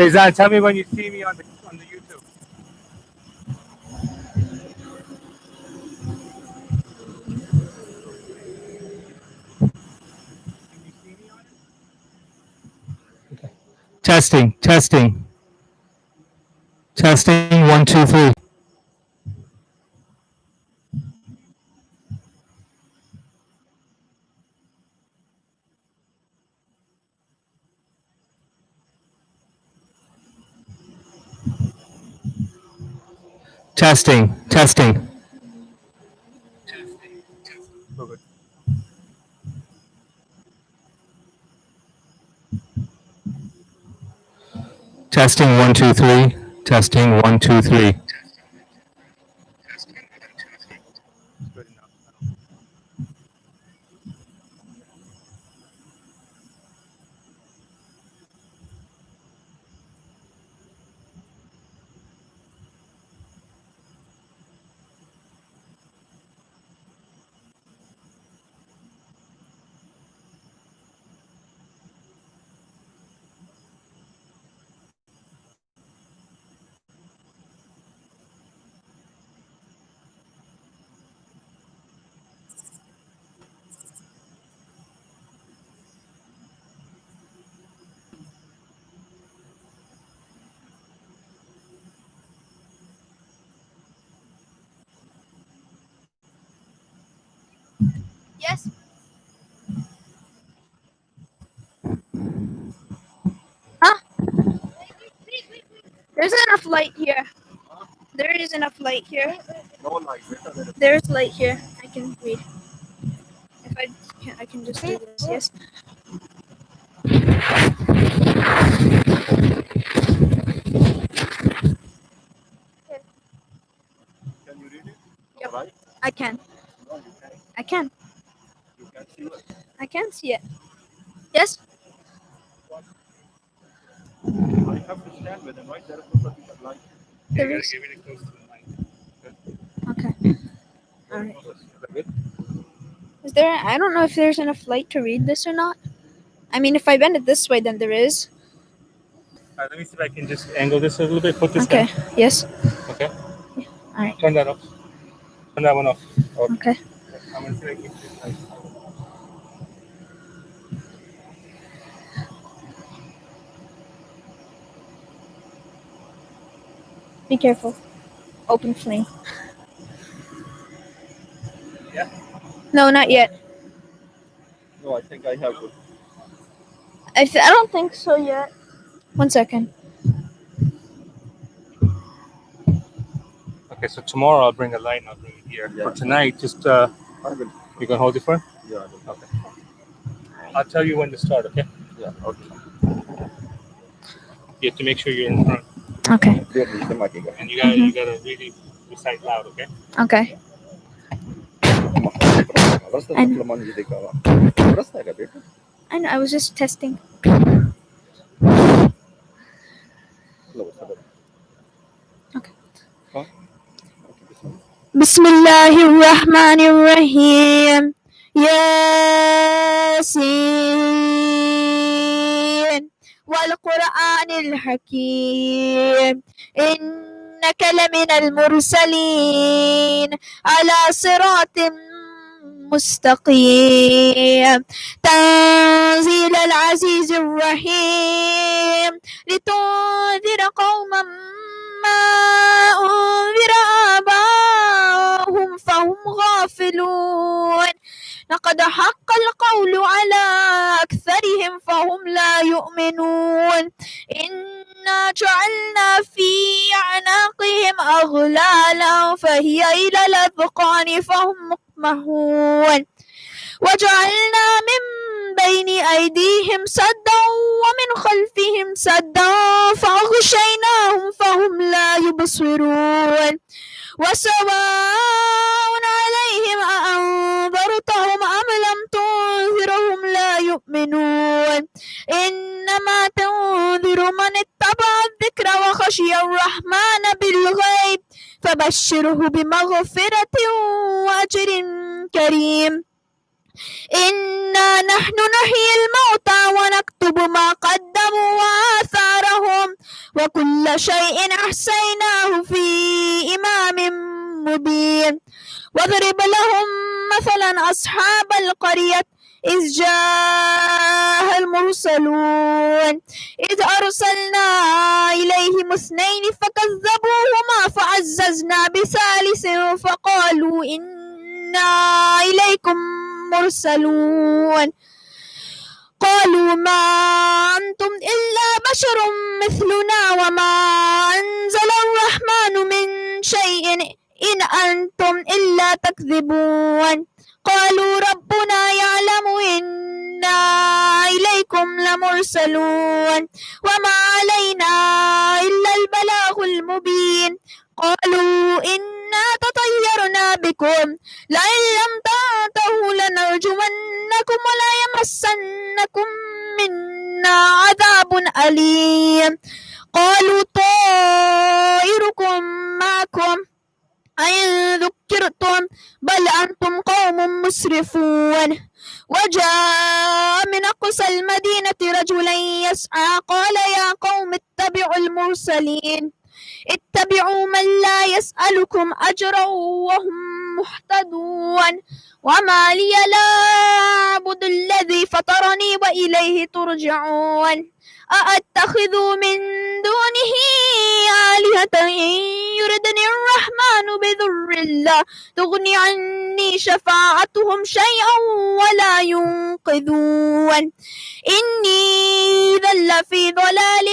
Hey Zan, tell me when you see me on the YouTube. Can you see me on it? Okay. Testing, testing, testing. 1, 2, 3. Testing, testing. Oh, good. Testing 1, 2, 3. Testing 1, 2, 3. Good enough. Yes. Huh? There's enough light here. There is enough light here. No light. There's light here. I can read. If I can just do this. Yes. Can you read it? Yep. Right? I can. No, you can't. I can. You can see it. I can see it. Yes. I have to stand with him, right? There is no sufficient light. There You is. gotta give it close to the mic. Okay. All right. Is there? I don't know if there's enough light to read this or not. I mean, if I bend it this way, then there is. Let me see if I can just angle this a little bit. Put this Okay. down. Yes. Okay. All right. Turn that off. Turn that one off. Okay. I'm gonna see if I can keep this nice. Be careful. Open flame. Yeah. No, not yet. No, I think I have it. I don't think so yet. 1 second. Okay, so tomorrow I'll bring a light and I'll bring it here. Yeah. For tonight, just you can hold it for? Yeah, I will. Okay. I'll tell you when to start. Okay. Yeah, okay. You have to make sure you're in front, Okay. and you gotta really recite loud. Okay. Okay. I know. I was just testing. Okay. Bismillahirrahmanirrahim. Yasin. والقرآن الحكيم إنك لمن المرسلين على صراط مستقيم تنزيل العزيز الرحيم لتنذر قوما ما أنذر آباؤهم فهم غافلون لقد حق القول على أكثرهم فهم لا يؤمنون إنا جعلنا في أعناقهم أغلالا فهي إلى الأذقان فهم مقمحون وجعلنا من بين أيديهم سدا ومن خلفهم سدا فأغشيناهم فهم لا يبصرون وسواء عليهم أأنذرتهم أم لم تنذرهم لا يؤمنون إنما تنذر من اتبع الذكر وخشي الرحمن بالغيب فبشره بمغفرة وأجر كريم إنا نحن نحيي الموتى ونكتب ما قدموا وآثارهم وكل شيء أحصيناه في إمام مبين واضرب لهم مثلا أصحاب القرية إذ جاء المرسلون إذ أرسلنا إليهم اثنين فكذبوهما فعززنا بثالث فقالوا إنا إليكم مرسلون قالوا ما أنتم إلا بشر مثلنا وما أنزل الرحمن من شيء إن أنتم إلا تكذبون قالوا ربنا يعلم إنا إليكم لمرسلون وما علينا إلا البلاغ المبين قالوا إنا تطيرنا بكم لئن لم تنتهوا لنرجمنكم وليمسنكم منا عذاب أليم قالوا طائركم معكم أئن ذكرتم بل أنتم قوم مسرفون وجاء من أقصى المدينة رجلا يسعى قال يا قوم اتبعوا المرسلين اتبعوا من لا يسألكم أجرا وهم مهتدون وما لي لا أعبد الذي فطرني وإليه ترجعون أأتخذ من دونه آلهة إن يردني الرحمن بضر لا تغني عني شفاعتهم شيئا ولا ينقذون إني إذا لفي ضلال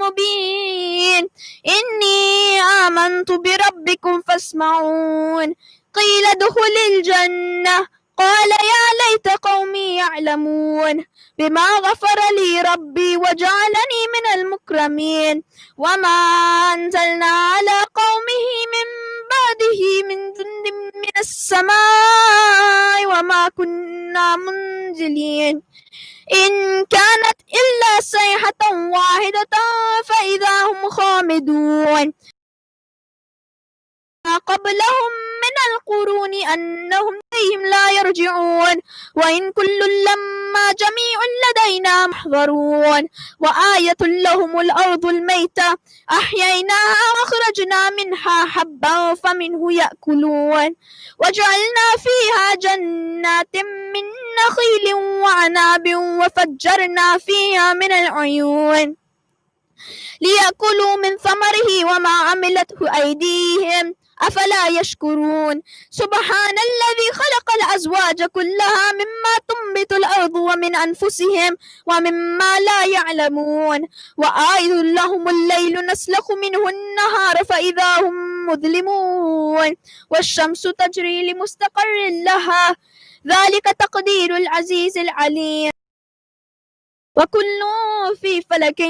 مبين إني آمنت بربكم فاسمعون قيل ادخل الجنة قال يا ليت قومي يعلمون بما غفر لي ربي وجعلني من المكرمين وما أنزلنا على قومه من بعده من جند من السماء وما كنا منزلين إن كانت إلا صيحة واحدة فإذا هم خامدون قبلهم من القرون أنهم إليهم لا يرجعون وإن كل لما جميع لدينا محضرون وآية لهم الأرض الميتة أحييناها وأخرجنا منها حبا فمنه يأكلون وجعلنا فيها جنات من نخيل وعناب وفجرنا فيها من العيون ليأكلوا من ثمره وما عملته أيديهم أفلا يشكرون سبحان الذي خلق الأزواج كلها مما تنبت الأرض ومن أنفسهم ومما لا يعلمون وآية لهم الليل نسلخ منه النهار فإذا هم مظلمون والشمس تجري لمستقر لها ذلك تقدير العزيز العليم وكل في فلك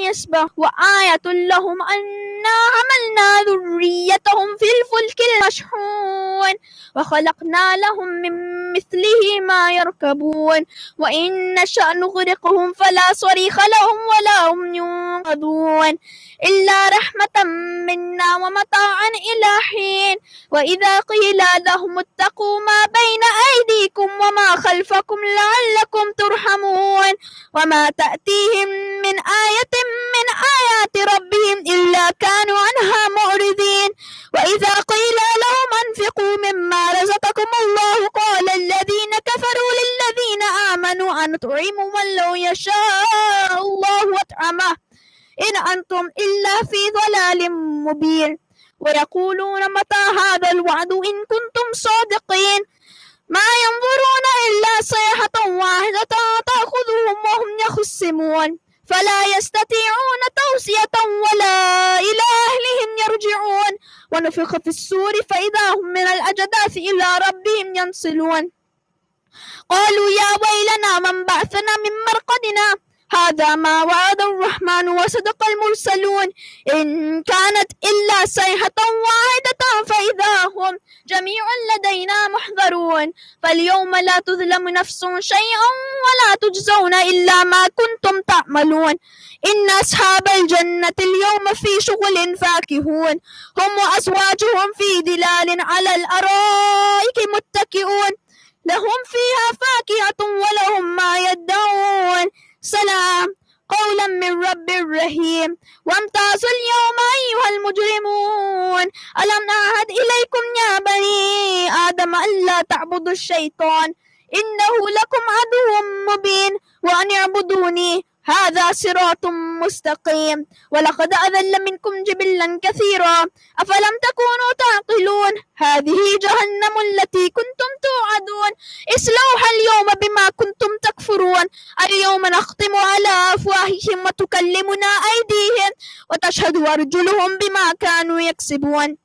يسبح وآية لهم أنا حملنا ذريتهم في الفلك المشحون وخلقنا لهم من مثله ما يركبون وإن نشأ نغرقهم فلا صريخ لهم ولا هم ينقذون إلا رحمة منا ومتاعا إلى حين وإذا قيل لهم اتقوا ما بين أيديكم وما خلفكم لعلكم ترحمون وما تأتيهم من آية من آيات ربهم إلا كانوا عنها معرضين وإذا قيل لهم أنفقوا مما رزقكم الله قال الذين كفروا للذين آمنوا أنطعم من لو يشاء الله أطعمه إن أنتم إلا في ضلال مبين ويقولون متى هذا الوعد إن كنتم صادقين ما ينظرون إلا صيحة واحدة تأخذهم وهم يخصمون فلا يستطيعون توصية ولا إلى أهلهم يرجعون ونفخ في الصور فإذا هم من الأجداث إلى ربهم ينسلون قالوا يا ويلنا من بعثنا من مرقدنا هذا ما وعد الرحمن وصدق المرسلون إن كانت إلا صيحة واحدة فإذا هم جميع لدينا محضرون فاليوم لا تظلم نفس شيئا ولا تجزون إلا ما كنتم تعملون إن أصحاب الجنة اليوم في شغل فاكهون هم وأزواجهم في ظلال على الأرائك متكئون لهم فيها فاكهة ولهم ما يدعون سلام قولا من رب رحيم وامتازوا اليوم أيها المجرمون ألم أعهد إليكم يا بني آدم ألا تعبدوا الشيطان إنه لكم عدو مبين وأن اعبدوني هذا صراط مستقيم ولقد أذل منكم جبلا كثيرا أفلم تكونوا تعقلون هذه جهنم التي كنتم توعدون اصلوها اليوم بما كنتم تكفرون اليوم نختم على أفواههم وتكلمنا أيديهم وتشهد أرجلهم بما كانوا يكسبون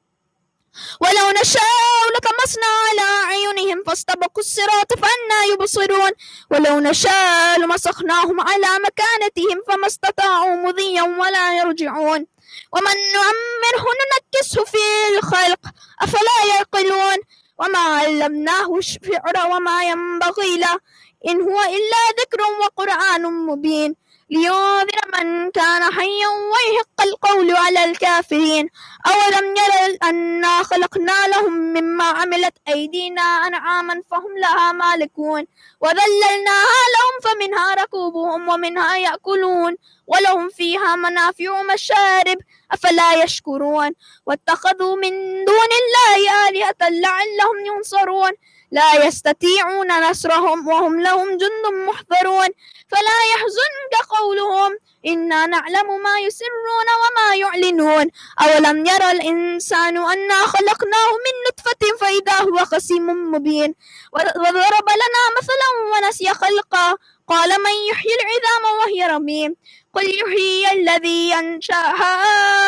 ولو نشاء لطمسنا على أعينهم فاستبقوا الصراط فأنى يبصرون ولو نشاء لمسخناهم على مكانتهم فما استطاعوا مضيا ولا يرجعون ومن نعمره ننكسه في الخلق أفلا يعقلون وما علمناه الشعر وما ينبغي له إن هو إلا ذكر وقرآن مبين لينذر من كان حيا ويحق القول على الكافرين أولم يروا أنا خلقنا لهم مما عملت أيدينا أنعاما فهم لها مالكون وذللناها لهم فمنها ركوبهم ومنها يأكلون ولهم فيها منافع ومشارب أفلا يشكرون واتخذوا من دون الله آلهة لعلهم ينصرون لا يستطيعون نصرهم وهم لهم جند محضرون فلا يحزنك قولهم إنا نعلم ما يسرون وما يعلنون أولم يرى الإنسان أنا خلقناه من نطفة فإذا هو خصيم مبين وضرب لنا مثلا ونسي خلقه قال من يحيي العظام وهي رميم قل يحيي الذي أنشأها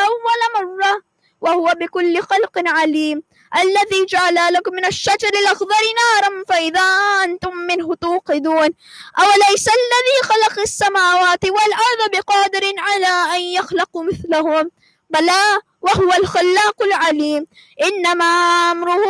أول مرة وهو بكل خلق عليم الذي جعل لكم من الشجر الأخضر نارا فإذا أنتم منه توقدون أوليس الذي خلق السماوات والأرض بقادر على أن يخلق مثلهم بلى وهو الخلاق العليم إنما أمره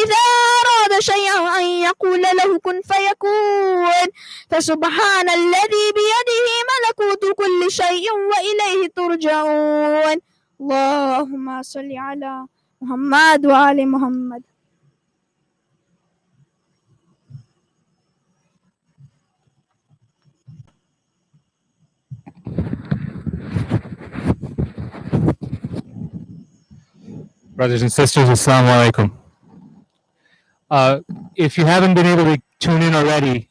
إذا أراد شيئا أن يقول له كن فيكون فسبحان الذي بيده ملكوت كل شيء وإليه ترجعون اللهم صل على محمد وآل محمد. Brothers and sisters, Assalamu alaikum. If you haven't been able to tune in already,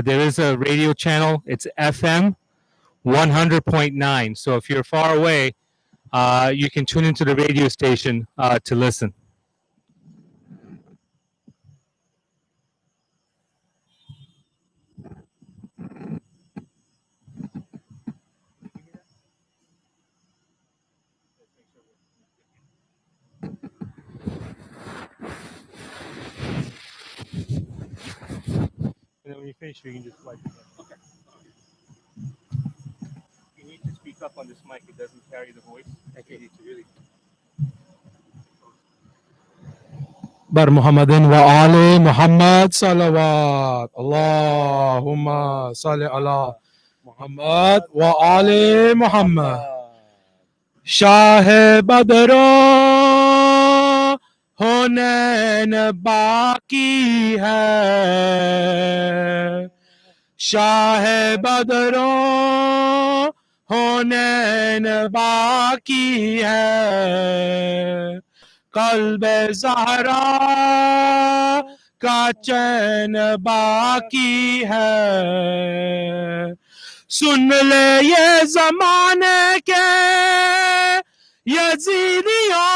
there is a radio channel. It's FM 100.9. So if you're far away, you can tune into the radio station to listen. And then when you finish, you can just wipe it up. Okay. You need to speak up on this mic. It doesn't carry the voice. Okay. You need to really. بر محمد وآل محمد صلوات اللهم صل على محمد وآل محمد شاه بدر होने बाकी है शाह बदरों होने बाकी है कल्ब ज़हरा का चैन बाकी है सुन ले ये ज़माने के यज़ीदियों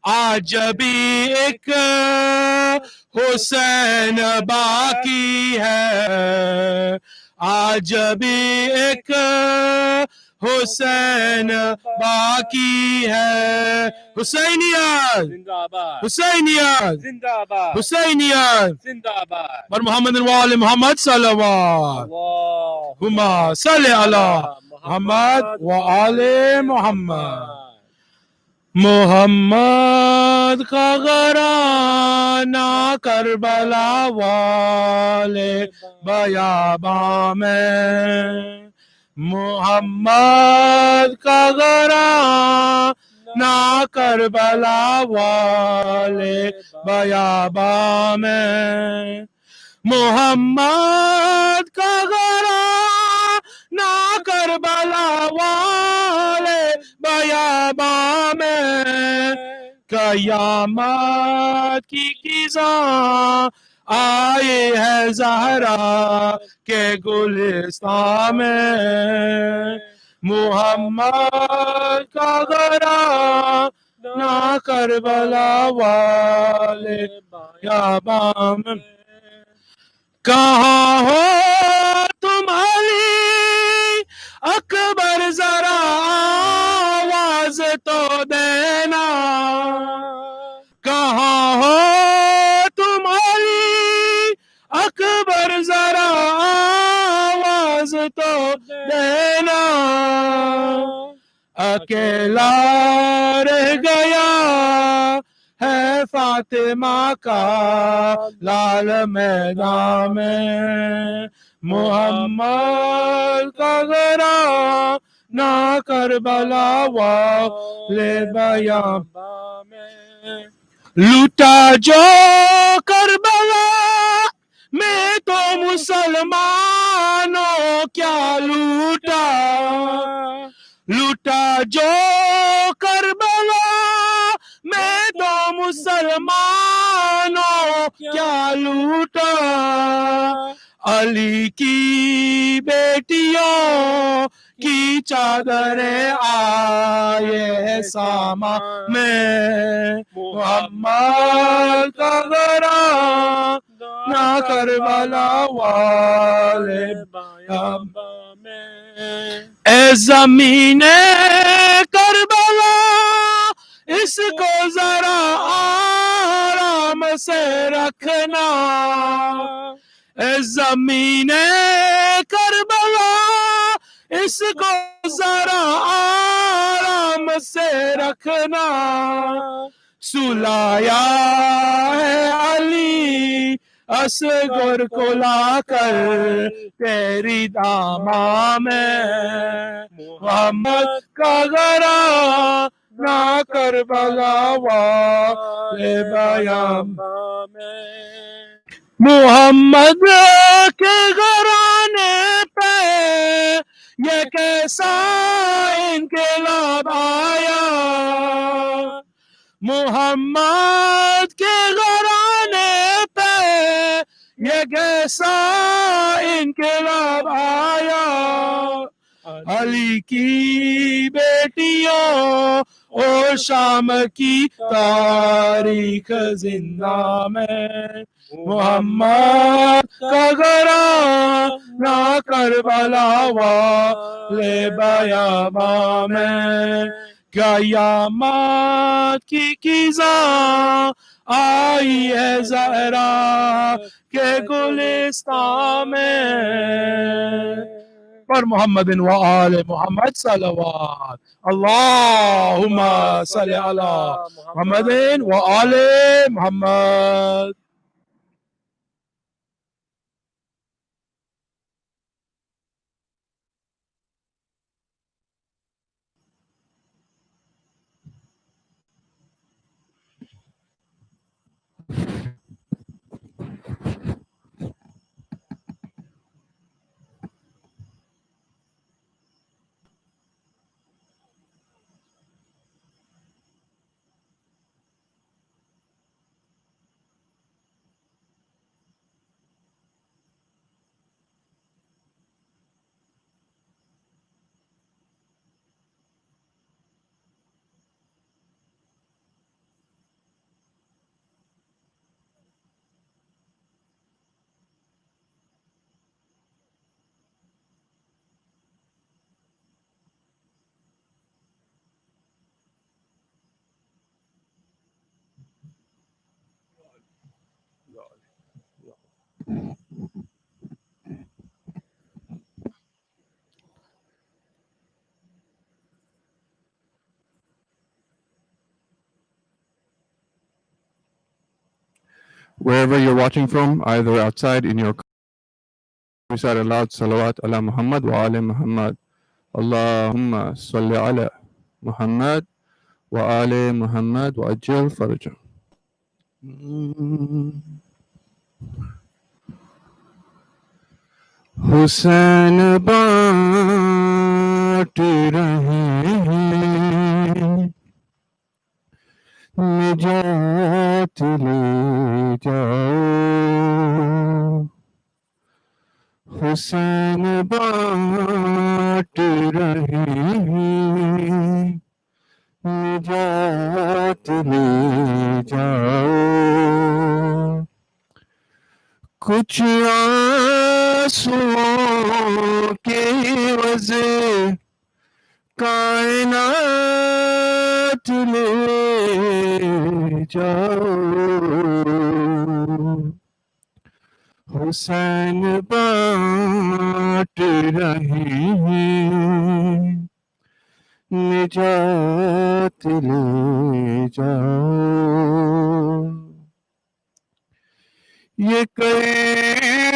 आज भी एक हुसैन बाकी है आज भी एक हुसैन बाकी है हुसैनियत जिंदाबाद हुसैनियत जिंदाबाद हुसैनियत जिंदाबाद बर मोहम्मद वाले मोहम्मद सल्लल्लाहु हुम्मा सल्ली अला मोहम्मद व आले मोहम्मद मोहम्मद का घराना करबला वाले बयाबा में मोहम्मद का घराना نہ کربلا والے بیاباں میں محمد کا گھرانہ کربلا والے بیاباں میں قیامت کی خزاں آئے ہے زہرا کے گلستان میں محمد کا گھرانہ کربلا والے بیاباں میں کہاں ہو تم علی اکبر ذرا آواز تو دینا کہاں ہو تم علی اکبر ذرا آواز تو دینا اکیلا رہ گیا ہے فاطمہ کا لال میدان میں محمد کا گھرانہ کربلا والے بیاباں میں لوٹا جو کربلا میں تو مسلمانوں کیا لوٹا لوٹا جو کربلا میں تو مسلمانوں کیا لوٹا علی کی بیٹیوں کی چادریں آئے ساما میں محمد کا گھرانہ کربلا والے بیاباں میں اے زمین کربلا اس کو ذرا آرام سے رکھنا اے زمین کربلا اس کو ذرا آرام سے رکھنا سلایا ہے علی اصغر کو لا کر تیری داماں میں محمد کا گھرانہ کربلا والے بیاباں میں محمد کے گھرانے پہ یہ کیسا انقلاب آیا محمد کے گھرانے پہ یہ کیسا انقلاب آیا علی کی بیٹیوں اور شام کی تاریخ زندہ میں محمد کا گھرانہ کربلا والے بیاباں میں قیامت کی خزاں آئی ہے زہرا کے گلستان میں پر محمد و آل محمد صلوات اللہم صلی علی محمد و آل محمد Wherever you're watching from, either outside in your recite aloud salawat ala Muhammad wa ala Muhammad. Allahumma salli ala Muhammad وآل محمد وعجل فرجه. حسین بانٹ رہے ہیں نجات لے جاؤ. حسین بانٹ رہے ہیں نجات لے جاؤ. کچھ آنسوؤں کے وضع کائنات لے جاؤ. حسین بانٹ رہے ہیں نجات لے جاؤ. یہ کربلا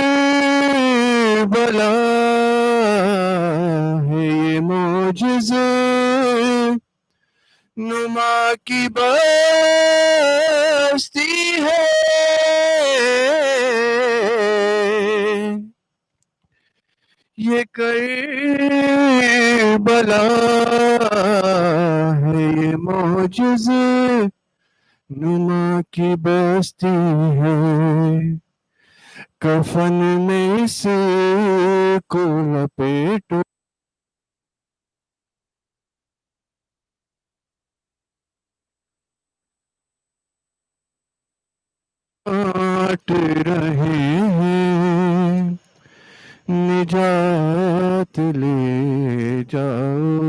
ہے یہ معجزہ نما کی بستی ہے. یہ کربلا ہے یہ معجزہ نما کی بستی ہے. کفن میں اس کو لپیٹو بانٹ رہے ہیں نجات لے جاؤ.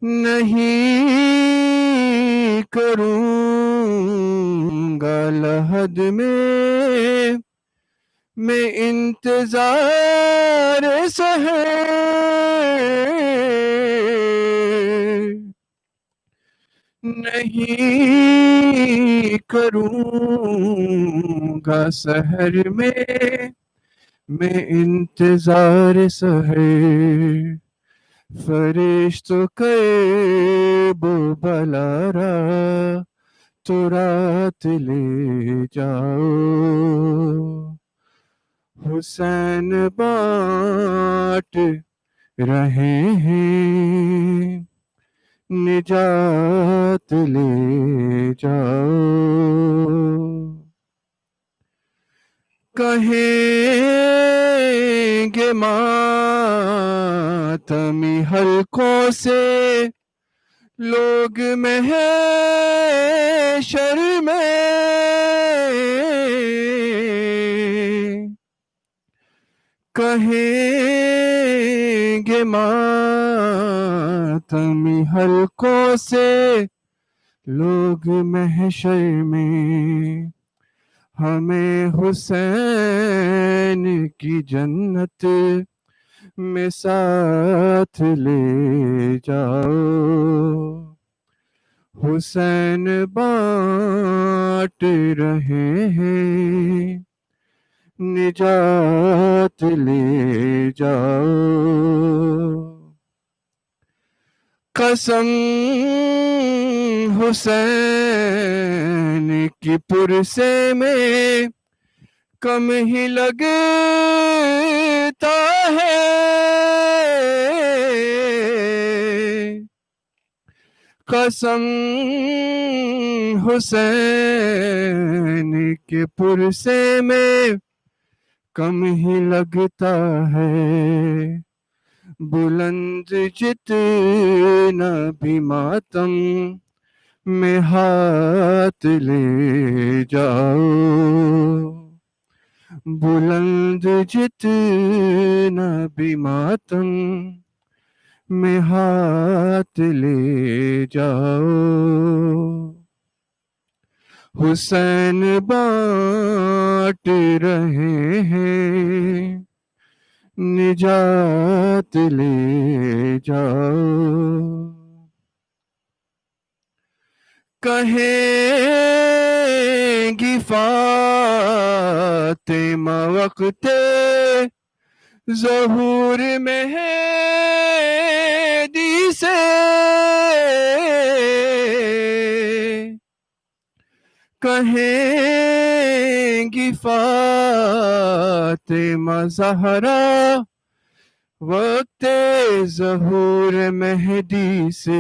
نہیں کروں گا لحد میں انتظار سحر. نہیں کروں گا سحر میں انتظار سحر. فرشتوں کے بلارا تو رات لے جاؤ. حسین بانٹ رہے ہیں نجات لے جاؤ. کہیں گے ماتمی حلقوں سے لوگ محشر میں. کہیں گے ماتمی حلقوں سے لوگ محشر میں. ہمیں حسین کی جنت میں ساتھ لے جاؤ. حسین بانٹ رہے ہیں نجات لے جاؤ. قسم حسین کی پرسے میں کم ہی لگتا ہے. قسم حسین کے پرسے میں کم ہی لگتا ہے. بلند جتنا بھی ماتم میں ہاتھ لے جاؤ. بلند جتنا بھی ماتم میں ہاتھ لے جاؤ. حسین بانٹ رہے ہیں نجات لے جاؤ. کہیں گی فاطمہ وقت ظہور مہدی سے کہیں گی فاطمہ زہرا وقت ظہور مہدی سے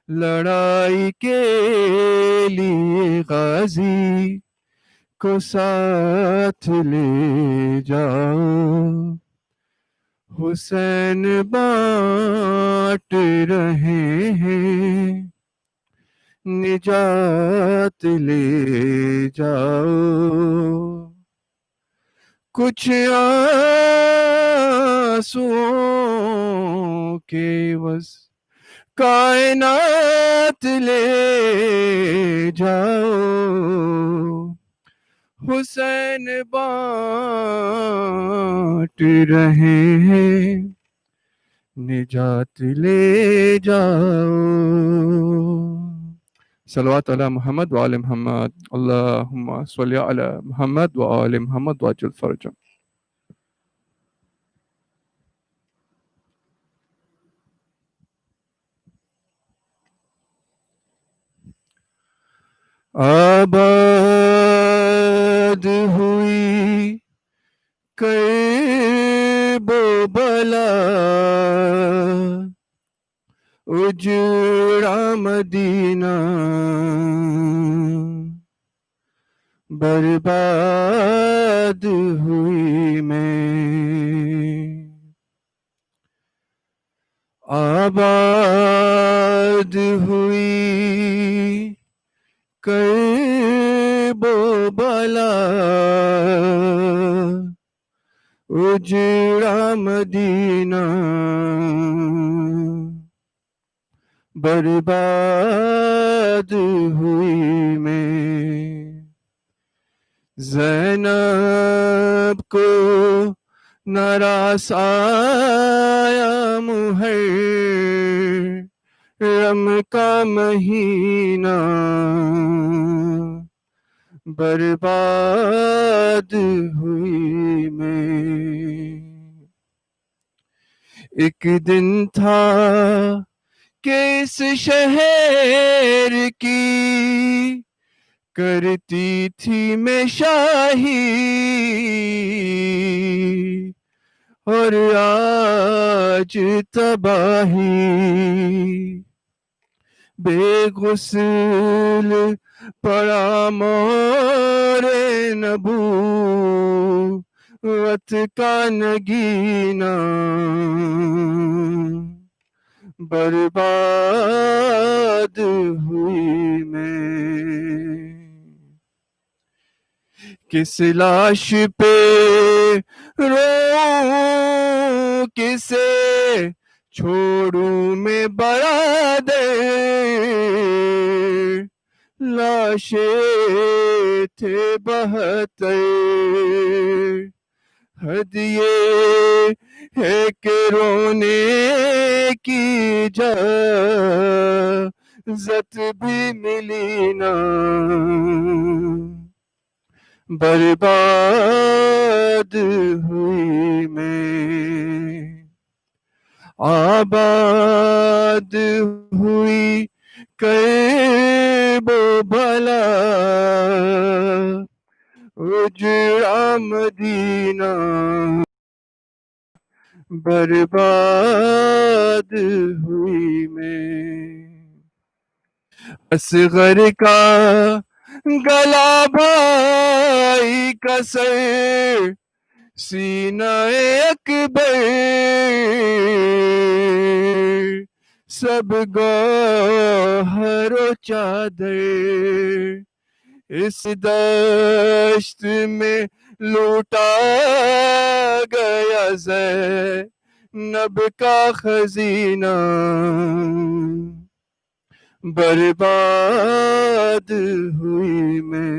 لڑائی کے لیے غازی کو ساتھ لے جاؤ حسین بانٹ رہے ہیں نجات لے جاؤ کچھ آنسوؤں کے عوض کائنات لے جاؤ حسین بانٹ رہے ہیں نجات لے جاؤ صلوات علی محمد وآل محمد اللہم صلی علی محمد وآل محمد وعجل فرجہ آباد ہوئی کرب و بلا اجڑا مدینہ برباد ہوئی میں آباد ہوئی کرب و بلا اجڑا مدینہ برباد ہوئی میں زینب کو ناراض آیا محرم کا مہینہ برباد ہوئی میں ایک دن تھا کہ اس شہر کی کرتی تھی میں شاہی اور آج تباہی بے غسل پڑا مور نبوت کا نگینہ برباد ہوئی میں کس لاش پہ رو کسے چھوڑوں میں برادر لاشیں تھے 72 حد یہ ہے کہ رونے کی اجازت بھی ملی نہ برباد ہوئی میں آباد ہوئی کرب و بلا اجڑا مدینہ برباد ہوئی میں اصغر کا گلا بھائی کا سر سینہ اکبر سب گوہر و چادر اس دشت میں لوٹا گیا زینب کا خزینہ برباد ہوئی میں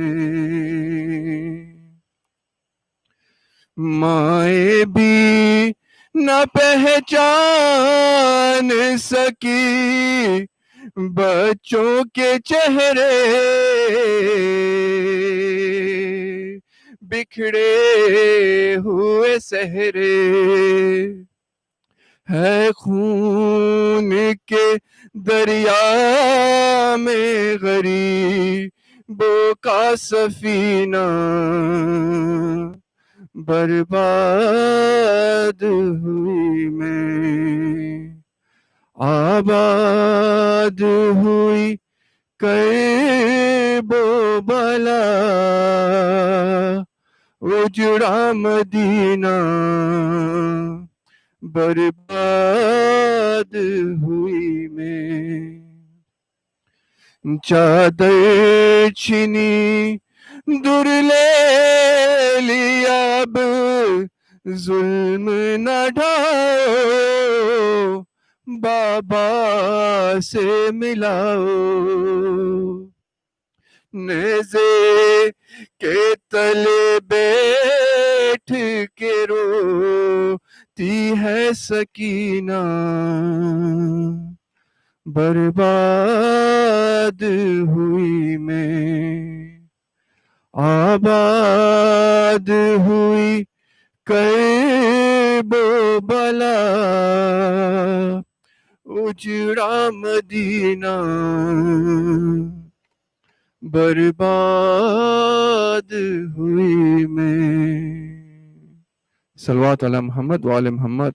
مائیں بھی نہ پہچان سکی بچوں کے چہرے بکھڑے ہوئے سہرے ہے خون کے دریا میں غریبوں کا سفینہ برباد ہوئی میں آباد ہوئی کرب و بلا اجڑا مدینہ برباد ہوئی میں چادر چھنی در لے لیا اب ظلم نہ ڈھاؤ بابا سے ملاؤ نیزے کے تلے بیٹھ کے روتی ہے سکینہ برباد ہوئی میں آباد ہوئی کرب و بلا اجڑا مدینہ برباد ہوئی میں صلوات علی محمد وعلی محمد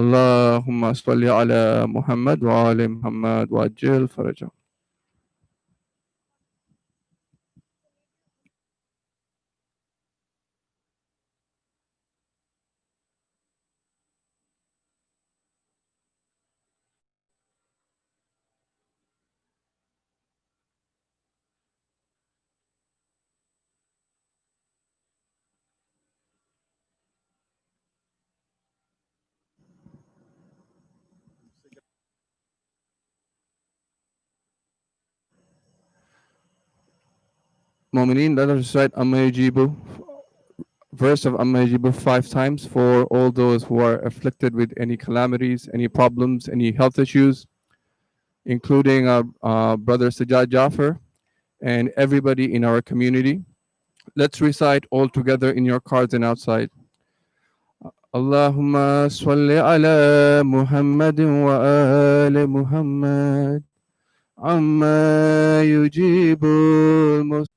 اللہم صلی علی محمد وعلی محمد وعجل فرجہ Mu'mineen, let us recite Amma Yajibu, verse of Amma Yajibu 5 times for all those who are afflicted with any calamities, any problems, any health issues, including our brother Sajjad Jafar and everybody in our community. Let's recite all together in your cards and outside. Allahumma salli ala Muhammadin wa ali Muhammad amma yujibul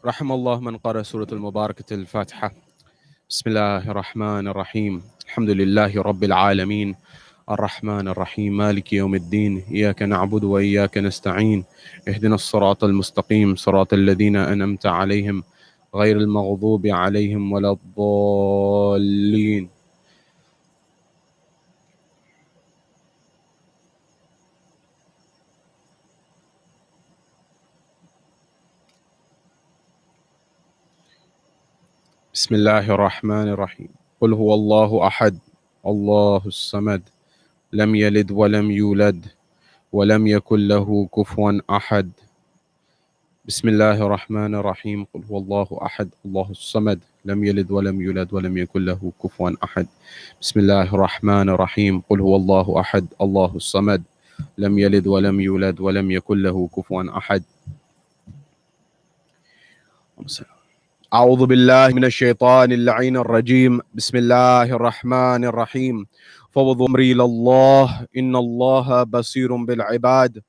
رحم الله من قرأ سورة المباركة الفاتحة. بسم الله الرحمن الرحيم. الحمد لله رب العالمين الرحمن الرحيم مالك يوم الدين إياك نعبد وإياك نستعين اهدنا الصراط المستقيم صراط الذين أنعمت عليهم غير المغضوب عليهم ولا الضالين. بسم الله الرحمن الرحيم. قل هو الله أحد الله الصمد لم يلد ولم يولد ولم يكن له كفوا أحد. بسم الله الرحمن الرحيم. قل هو الله أحد الله الصمد لم يلد ولم يولد ولم يكن له كفوا أحد. بسم الله الرحمن الرحيم. قل هو الله أحد الله الصمد لم يلد ولم يولد ولم يكن له كفوا أحد. أعوذ بالله من الشيطان اللعين الرجيم. بسم الله الرحمن الرحيم. فوض أمري إلى الله إن الله بصير بالعباد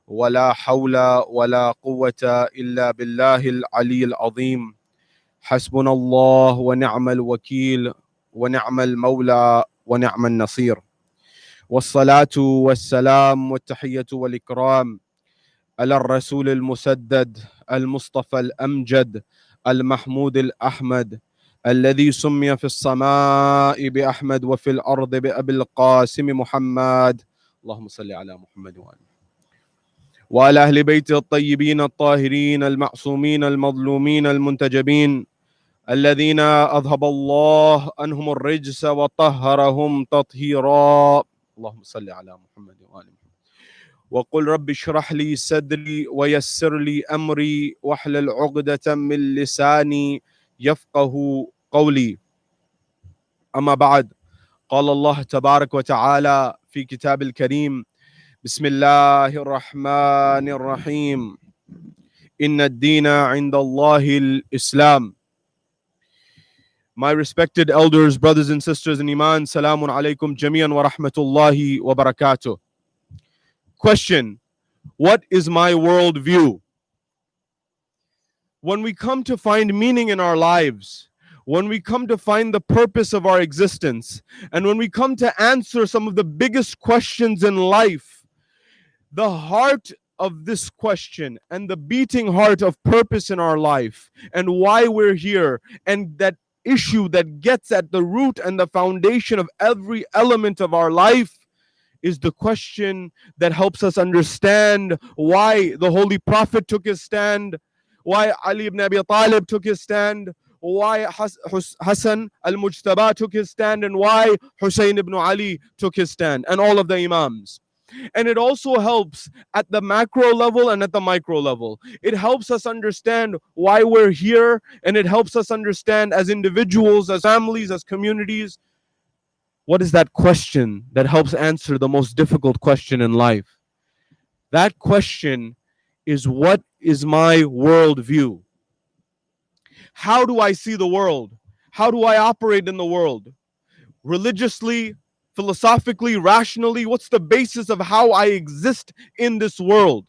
ولا حول ولا قوة إلا بالله العلي العظيم. حسبنا الله ونعم الوكيل ونعم المولى ونعم النصير. والصلاة والسلام والتحية والإكرام على الرسول المسدد المصطفى الأمجد المحمود الأحمد الذي سمي في السماء بأحمد وفي الأرض بأبي القاسم محمد. اللهم صل على محمد وعلى أهل بيته الطيبين الطاهرين المعصومين المظلومين المنتجبين الذين أذهب الله عنهم الرجس وطهرهم تطهيرا. اللهم صل على محمد وآل محمد. وقل رب اشرح لي صدري ويسر لي أمري واحلل عقدة من لساني يفقه قولي. أما بعد، قال الله تبارك وتعالى في كتاب الكريم: بسم الله الرحمن الرحيم، إن الدين عند الله الإسلام. My respected elders, brothers and sisters in Iman, Salamun alaikum jami'an wa rahmatullahi wa barakatuh. Question: what is my worldview? When we come to find meaning in our lives, when we come to find the purpose of our existence, and when we come to answer some of the biggest questions in life, the heart of this question and the beating heart of purpose in our life and why we're here, and that issue that gets at the root and the foundation of every element of our life, is the question that helps us understand why the Holy Prophet took his stand, why Ali ibn Abi Talib took his stand, why Hassan al-Mujtaba took his stand, and why Hussein ibn Ali took his stand, and all of the Imams. And it also helps at the macro level and at the micro level. It helps us understand why we're here, and it helps us understand as individuals, as families, as communities, what is that question that helps answer the most difficult question in life? That question is, what is my worldview? How do I see the world? How do I operate in the world? Religiously, philosophically, rationally, what's the basis of how I exist in this world?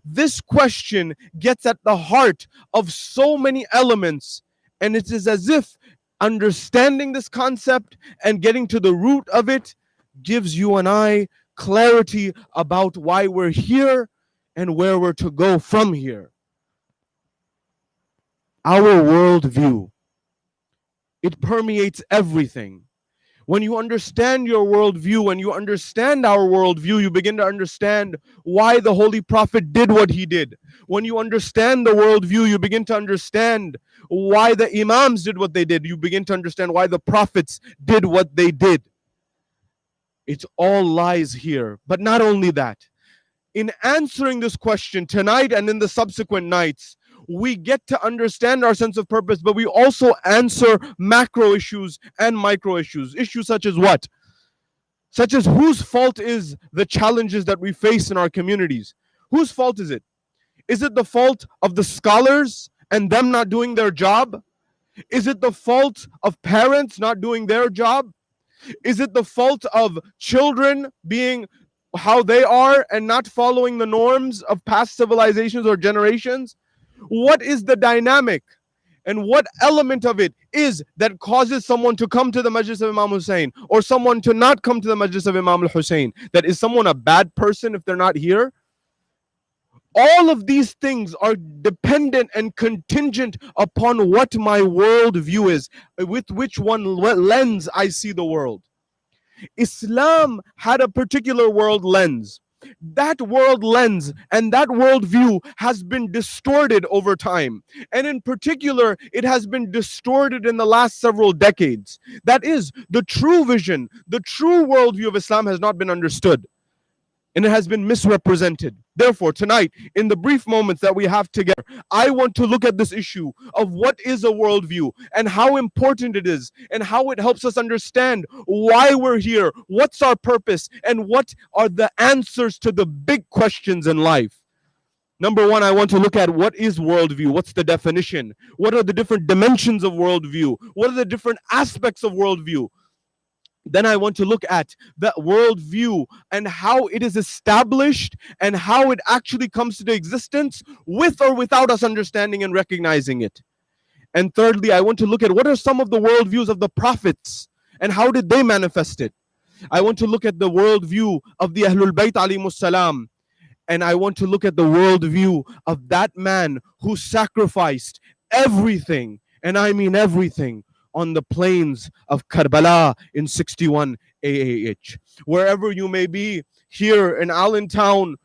This question gets at the heart of so many elements, and it is as if understanding this concept and getting to the root of it gives you and I clarity about why we're here and where we're to go from here. Our worldview, it permeates everything. When you understand your worldview, when you understand our worldview, you begin to understand why the Holy Prophet did what he did. When you understand the worldview, you begin to understand why the Imams did what they did. You begin to understand why the Prophets did what they did. It all lies here. But not only that, in answering this question tonight and in the subsequent nights, we get to understand our sense of purpose, but we also answer macro issues and micro issues. Issues such as what? Such as whose fault is the challenges that we face in our communities? Whose fault is it? Is it the fault of the scholars and them not doing their job? Is it the fault of parents not doing their job? Is it the fault of children being how they are and not following the norms of past civilizations or generations? What is the dynamic and what element of it is that causes someone to come to the Majlis of Imam Hussein or someone to not come to the Majlis of Imam al-Hussein? That is someone a bad person if they're not here? All of these things are dependent and contingent upon what my worldview is, with which one lens I see the world. Islam had a particular world lens. That world lens and that world view has been distorted over time. And in particular, it has been distorted in the last several decades. That is, the true vision, the true worldview of Islam has not been understood. And it has been misrepresented. Therefore, tonight, in the brief moments that we have together, I want to look at this issue of what is a worldview and how important it is and how it helps us understand why we're here, what's our purpose, and what are the answers to the big questions in life. Number one, I want to look at what is worldview, what's the definition, what are the different dimensions of worldview, what are the different aspects of worldview. Then I want to look at the worldview and how it is established and how it actually comes to the existence with or without us understanding and recognizing it. And thirdly, I want to look at what are some of the worldviews of the prophets and how did they manifest it. I want to look at the worldview of the Ahlul Bayt alayhimus salam. And I want to look at the worldview of that man who sacrificed everything, and I mean everything, on the plains of Karbala in 61 AAH. Wherever you may be, here in Allentown,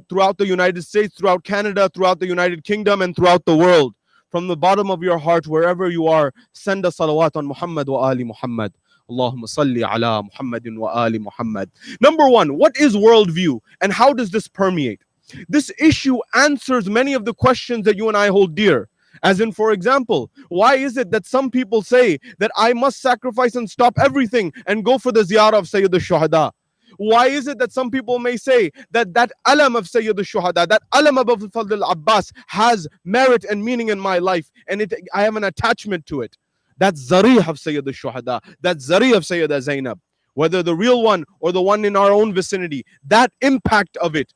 throughout the United States, throughout Canada, throughout the United Kingdom, and throughout the world, from the bottom of your heart, wherever you are, send a salawat on Muhammad wa ali Muhammad. Allahumma salli ala Muhammadin wa ali Muhammad. Number one, what is worldview and how does this permeate? This issue answers many of the questions that you and I hold dear. As in, for example, why is it that some people say that I must sacrifice and stop everything and go for the ziyarah of Sayyid al-Shuhada? Why is it that some people may say that that alam of Sayyid al-Shuhada, that alam of Abu Fadl al-Abbas has merit and meaning in my life, and I have an attachment to it? That's zarih of Sayyid al-Shuhada, that's zarih of Sayyida Zainab. Whether the real one or the one in our own vicinity, that impact of it,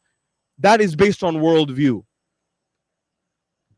that is based on worldview.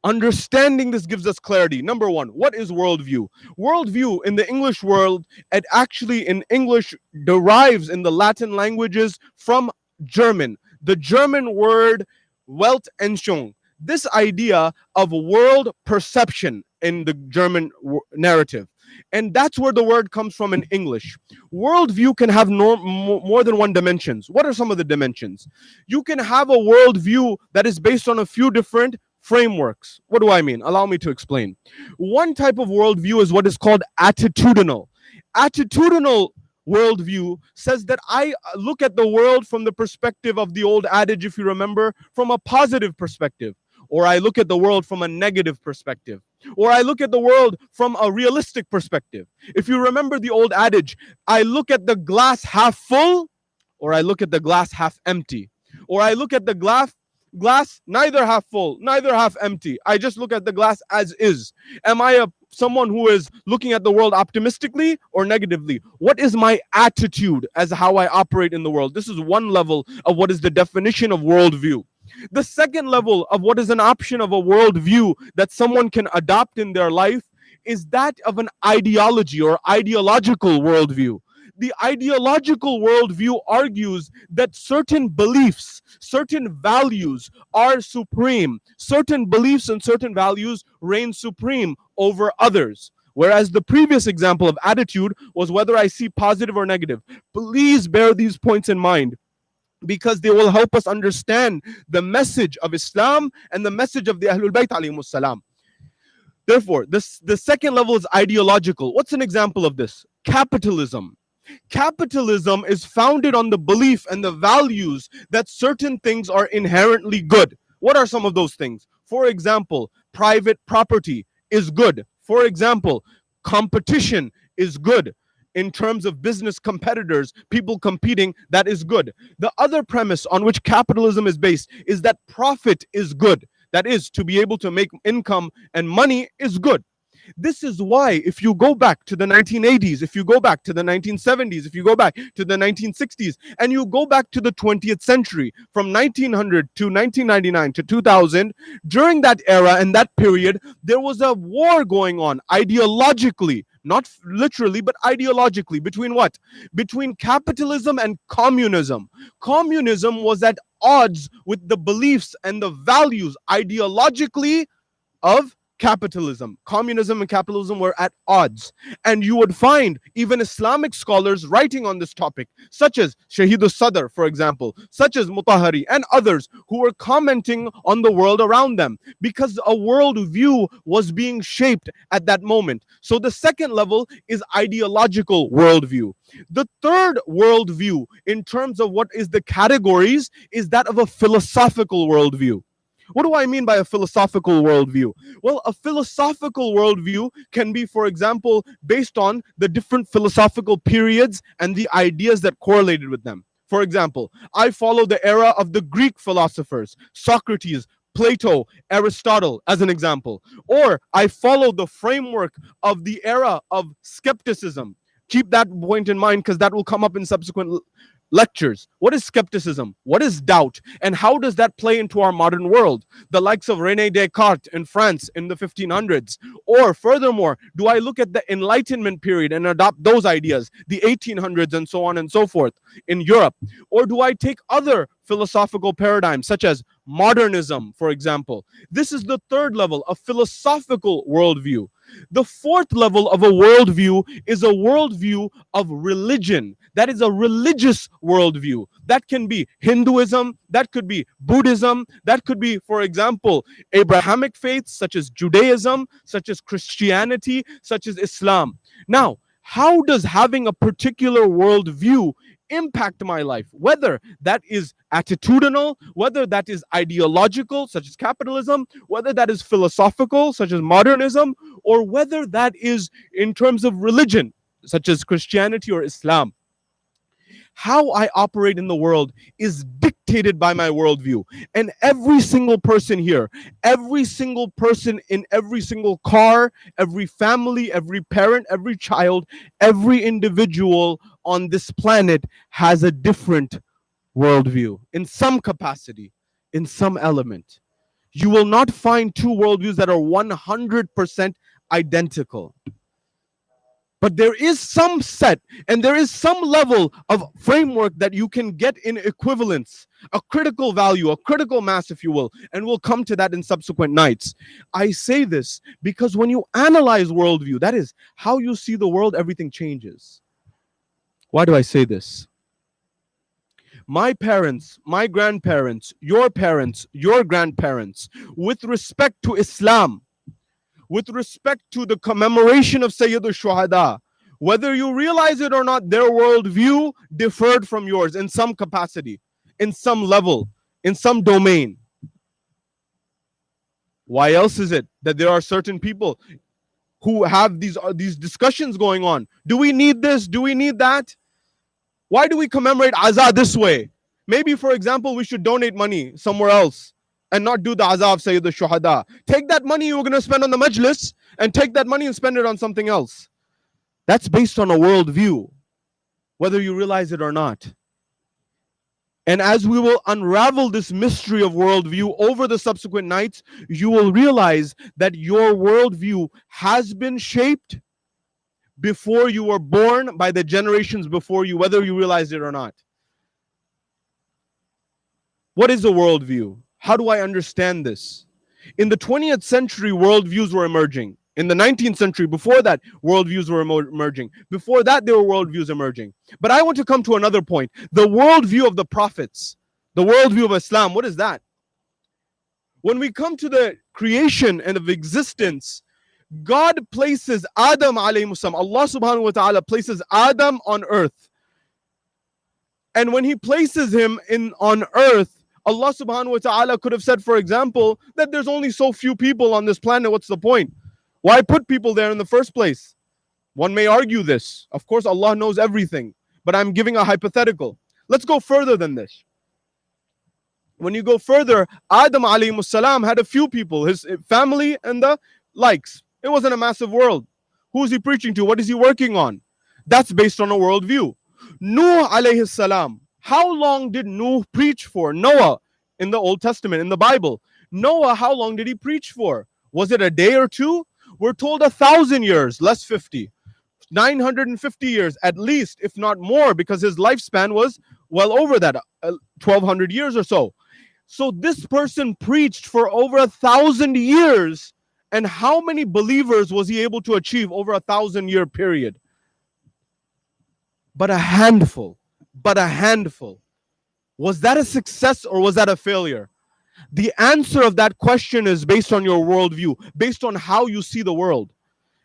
Understanding this gives us clarity. Number one, what is worldview? Worldview in the English world, it actually in English derives in the Latin languages from German. The German word Weltanschauung. This idea of world perception in the German narrative. And that's where the word comes from in English. Worldview can have more than one dimensions. What are some of the dimensions? You can have a worldview that is based on a few different frameworks. What do I mean? Allow me to explain. One type of worldview is what is called attitudinal. Attitudinal worldview says that I look at the world from the perspective of the old adage, if you remember, from a positive perspective. Or I look at the world from a negative perspective. Or I look at the world from a realistic perspective. If you remember the old adage, I look at the glass half full, or I look at the glass half empty. Or I look at the glass neither half full, neither half empty. I just look at the glass as is. Am I someone who is looking at the world optimistically or negatively? What is my attitude as how I operate in the world? This is one level of what is the definition of worldview. The second level of what is an option of a worldview that someone can adopt in their life is that of an ideology or ideological worldview. The ideological worldview argues that certain beliefs, certain values are supreme. Certain beliefs and certain values reign supreme over others. Whereas the previous example of attitude was whether I see positive or negative. Please bear these points in mind, because they will help us understand the message of Islam and the message of the Ahlul Bayt alayhimus salam. Therefore, the second level is ideological. What's an example of this? Capitalism. Capitalism is founded on the belief and the values that certain things are inherently good. What are some of those things? For example, private property is good. For example, competition is good. In terms of business competitors, people competing, that is good. The other premise on which capitalism is based is that profit is good. That is, to be able to make income and money is good. This is why, if you go back to the 1980s, if you go back to the 1970s, if you go back to the 1960s, and you go back to the 20th century, from 1900 to 1999 to 2000, during that era and that period, there was a war going on ideologically, not literally, but ideologically. Between what? Between capitalism and communism. Communism was at odds with the beliefs and the values ideologically of capitalism. Communism and capitalism were at odds. And you would find even Islamic scholars writing on this topic, such as Shahid al-Sadr, for example, such as Mutahari and others, who were commenting on the world around them, because a world view was being shaped at that moment. So the second level is ideological worldview. The third worldview, in terms of what is the categories, is that of a philosophical worldview. What do I mean by a philosophical worldview? Well, a philosophical worldview can be, for example, based on the different philosophical periods and the ideas that correlated with them. For example, I follow the era of the Greek philosophers, Socrates, Plato, Aristotle, as an example. Or I follow the framework of the era of skepticism. Keep that point in mind, because that will come up in subsequent lectures. What is skepticism? What is doubt? And how does that play into our modern world? The likes of Rene Descartes in France in the 1500s. Or furthermore, do I look at the Enlightenment period and adopt those ideas, the 1800s and so on and so forth in Europe? Or do I take other philosophical paradigms such as modernism, for example? This is the third level, a philosophical worldview. The fourth level of a worldview is a worldview of religion. That is a religious worldview. That can be Hinduism, that could be Buddhism, that could be, for example, Abrahamic faiths such as Judaism, such as Christianity, such as Islam. Now, how does having a particular worldview impact my life? Whether that is attitudinal, whether that is ideological, such as capitalism, whether that is philosophical, such as modernism, or whether that is in terms of religion, such as Christianity or Islam. How I operate in the world is dictated by my worldview. And every single person here, every single person in every single car, every family, every parent, every child, every individual on this planet has a different worldview in some capacity, in some element. You will not find two worldviews that are 100% identical. But there is some set and there is some level of framework that you can get in equivalence, a critical value, a critical mass, if you will. And we'll come to that in subsequent nights. I say this because when you analyze worldview, that is how you see the world, everything changes. Why do I say this? My parents, my grandparents, your grandparents, with respect to Islam, with respect to the commemoration of Sayyid al-Shuhada, whether you realize it or not, their worldview differed from yours in some capacity, in some level, in some domain. Why else is it that there are certain people who have these discussions going on? Do we need this? Do we need that? Why do we commemorate Azaa this way? Maybe, for example, we should donate money somewhere else and not do the Azaa of Sayyid al-Shuhada. Take that money you were going to spend on the majlis and take that money and spend it on something else. That's based on a worldview, whether you realize it or not. And as we will unravel this mystery of worldview over the subsequent nights, you will realize that your worldview has been shaped before you were born by the generations before you, whether you realize it or not. What is a worldview? How do I understand this? In the 20th century, worldviews were emerging. In the 19th century, before that, worldviews were emerging. Before that, there were worldviews emerging. But I want to come to another point. The worldview of the prophets, the worldview of Islam, what is that? When we come to the creation and of existence, God places Adam alayhi salam, Allah subhanahu wa ta'ala places Adam on earth. And when he places him on earth, Allah subhanahu wa ta'ala could have said, for example, that there's only so few people on this planet. What's the point? Why put people there in the first place? One may argue this. Of course, Allah knows everything, but I'm giving a hypothetical. Let's go further than this. When you go further, Adam alayhi salam had a few people, his family and the likes. It wasn't a massive world. Who is he preaching to? What is he working on? That's based on a worldview. Nuh alayhi salam. How long did Nuh preach for? Noah in the Old Testament, in the Bible. Noah, how long did he preach for? Was it a day or two? We're told 1,000 years, less 50. 950 years at least, if not more, because his lifespan was well over that, 1,200 years or so. So this person preached for over 1,000 years. And how many believers was he able to achieve over a 1,000-year period? But a handful. Was that a success or was that a failure? The answer of that question is based on your worldview, based on how you see the world,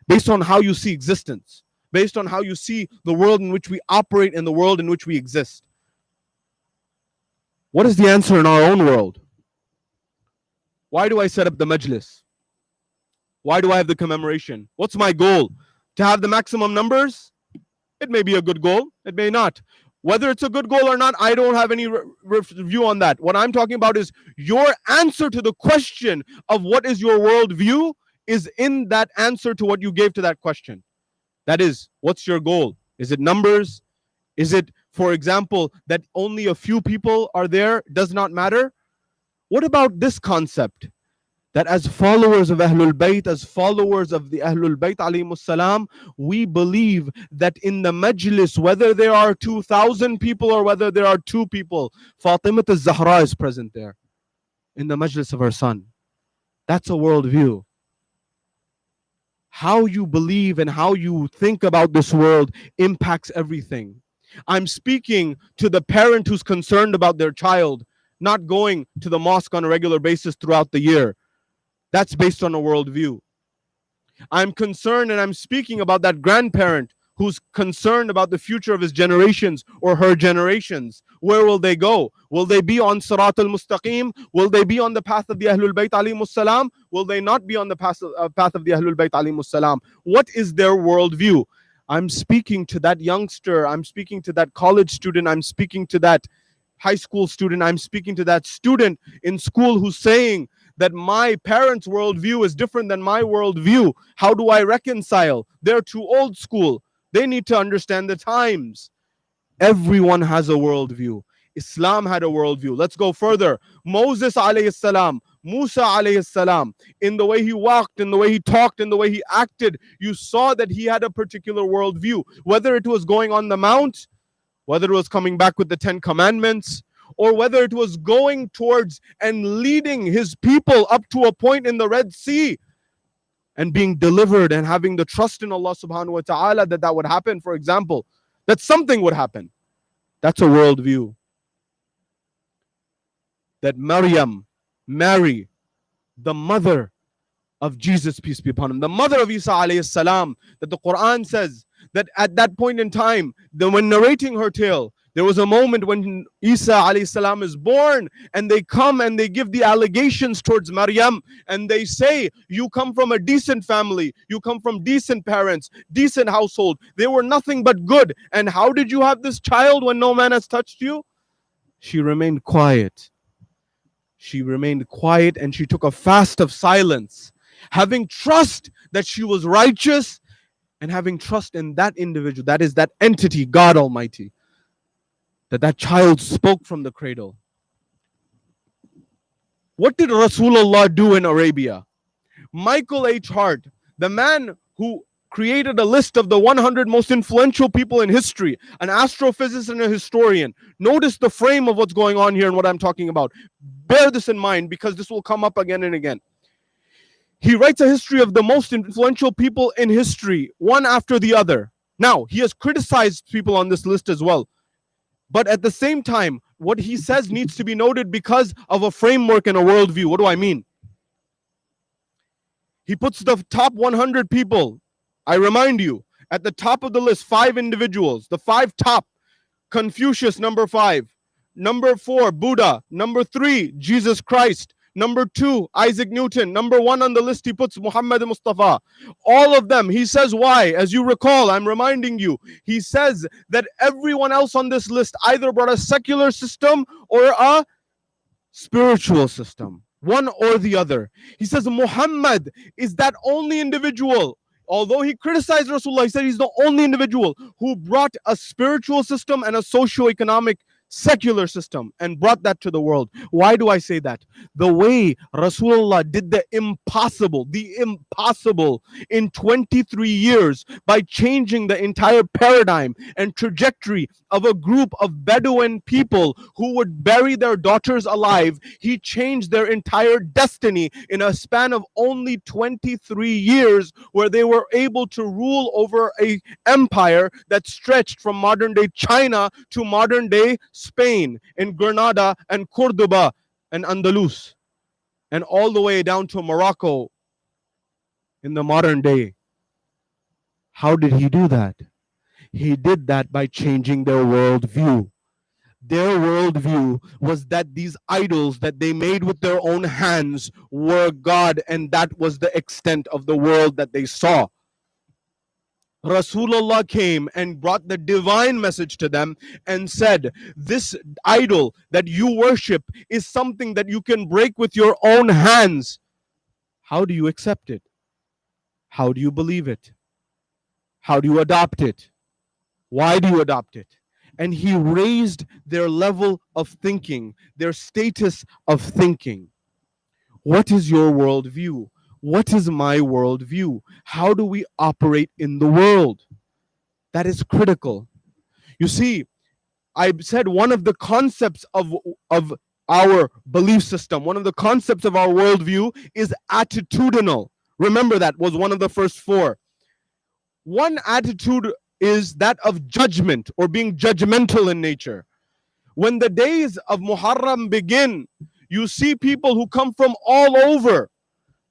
based on how you see existence, based on how you see the world in which we operate and the world in which we exist. What is the answer in our own world? Why do I set up the majlis? Why do I have the commemoration? What's my goal? To have the maximum numbers? It may be a good goal. It may not. Whether it's a good goal or not, I don't have any review on that. What I'm talking about is your answer to the question of what is your worldview is in that answer to what you gave to that question. That is, what's your goal? Is it numbers? Is it For example, that only a few people are there does not matter. What about this concept? That as followers of Ahlul Bayt, as followers of the Ahlul Bayt alayhimus salam, we believe that in the majlis, whether there are 2,000 people or whether there are 2 people, Fatimah al-Zahra is present there in the majlis of her son. That's a worldview. How you believe and how you think about this world impacts everything. I'm speaking to the parent who's concerned about their child not going to the mosque on a regular basis throughout the year. That's based on a worldview. I'm concerned and I'm speaking about that grandparent who's concerned about the future of his generations or her generations. Where will they go? Will they be on Sirat al-Mustaqim? Will they be on the path of the Ahlul Bayt alayhimus salam? Will they not be on the path of the Ahlul Bayt alayhimus salam? What is their worldview? I'm speaking to that youngster. I'm speaking to that college student. I'm speaking to that high school student. I'm speaking to that student in school who's saying that my parents' worldview is different than my worldview. How do I reconcile? They're too old school. They need to understand the times. Everyone has a worldview. Islam had a worldview. Let's go further. Moses alayhi salam, Musa alayhi salam, in the way he walked, in the way he talked, in the way he acted, you saw that he had a particular worldview. Whether it was going on the mount, whether it was coming back with the 10 commandments, or whether it was going towards and leading his people up to a point in the Red Sea and being delivered and having the trust in Allah subhanahu wa ta'ala that that would happen, for example, that something would happen. That's a worldview. That Maryam, Mary, the mother of Jesus, peace be upon him, the mother of Isa alayhi salam, that the Quran says that at that point in time, when narrating her tale, there was a moment when Isa alayhi salam is born and they come and they give the allegations towards Maryam and they say, you come from a decent family, you come from decent parents, decent household. They were nothing but good. And how did you have this child when no man has touched you? She remained quiet. She remained quiet and she took a fast of silence, having trust that she was righteous and having trust in that individual, that is that entity, God Almighty, that child spoke from the cradle. What did Rasulullah do in Arabia? Michael H. Hart, the man who created a list of the 100 most influential people in history, an astrophysicist and a historian. Notice the frame of what's going on here and what I'm talking about. Bear this in mind because this will come up again and again. He writes a history of the most influential people in history, one after the other. Now, he has criticized people on this list as well. But at the same time, what he says needs to be noted because of a framework and a worldview. What do I mean? He puts the top 100 people. I remind you, at the top of the list, 5 individuals. The 5 top. Confucius, number 5. Number 4, Buddha. Number 3, Jesus Christ. Number 2, Isaac Newton. Number 1 on the list, he puts Muhammad Mustafa. All of them, he says why? As you recall, I'm reminding you, he says that everyone else on this list either brought a secular system or a spiritual system. One or the other. He says Muhammad is that only individual. Although he criticized Rasulullah, he said he's the only individual who brought a spiritual system and a socio-economic secular system and brought that to the world. Why do I say that? The way Rasulullah did the impossible in 23 years by changing the entire paradigm and trajectory of a group of Bedouin people who would bury their daughters alive. He changed their entire destiny in a span of only 23 years, where they were able to rule over an empire that stretched from modern day China to modern day Spain, in Granada and Cordoba and Andalus, and all the way down to Morocco in the modern day. How did he do that? He did that by changing their worldview. Their worldview was that these idols that they made with their own hands were God, and that was the extent of the world that they saw. Rasulullah came and brought the divine message to them and said, this idol that you worship is something that you can break with your own hands. How do you accept it? How do you believe it? How do you adopt it? Why do you adopt it? and he raised their level of thinking, their status of thinking. What is your worldview? What is my worldview? How do we operate in the world? That is critical. You see, I said one of the concepts of our belief system, one of the concepts of our worldview is attitudinal. Remember, that was one of the first four. One attitude is that of judgment or being judgmental in nature. When the days of Muharram begin, you see people who come from all over.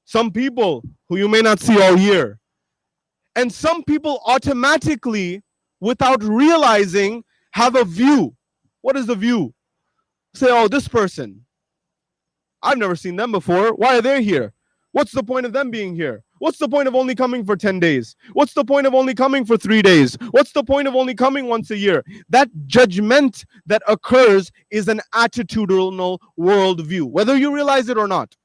Some people who you may not see all year. And some people automatically, without realizing, have a view. What is the view? Say, oh, this person, I've never seen them before. Why are they here? What's the point of them being here? What's the point of only coming for 10 days? What's the point of only coming for 3 days? What's the point of only coming once a year? That judgment that occurs is an attitudinal worldview, whether you realize it or not.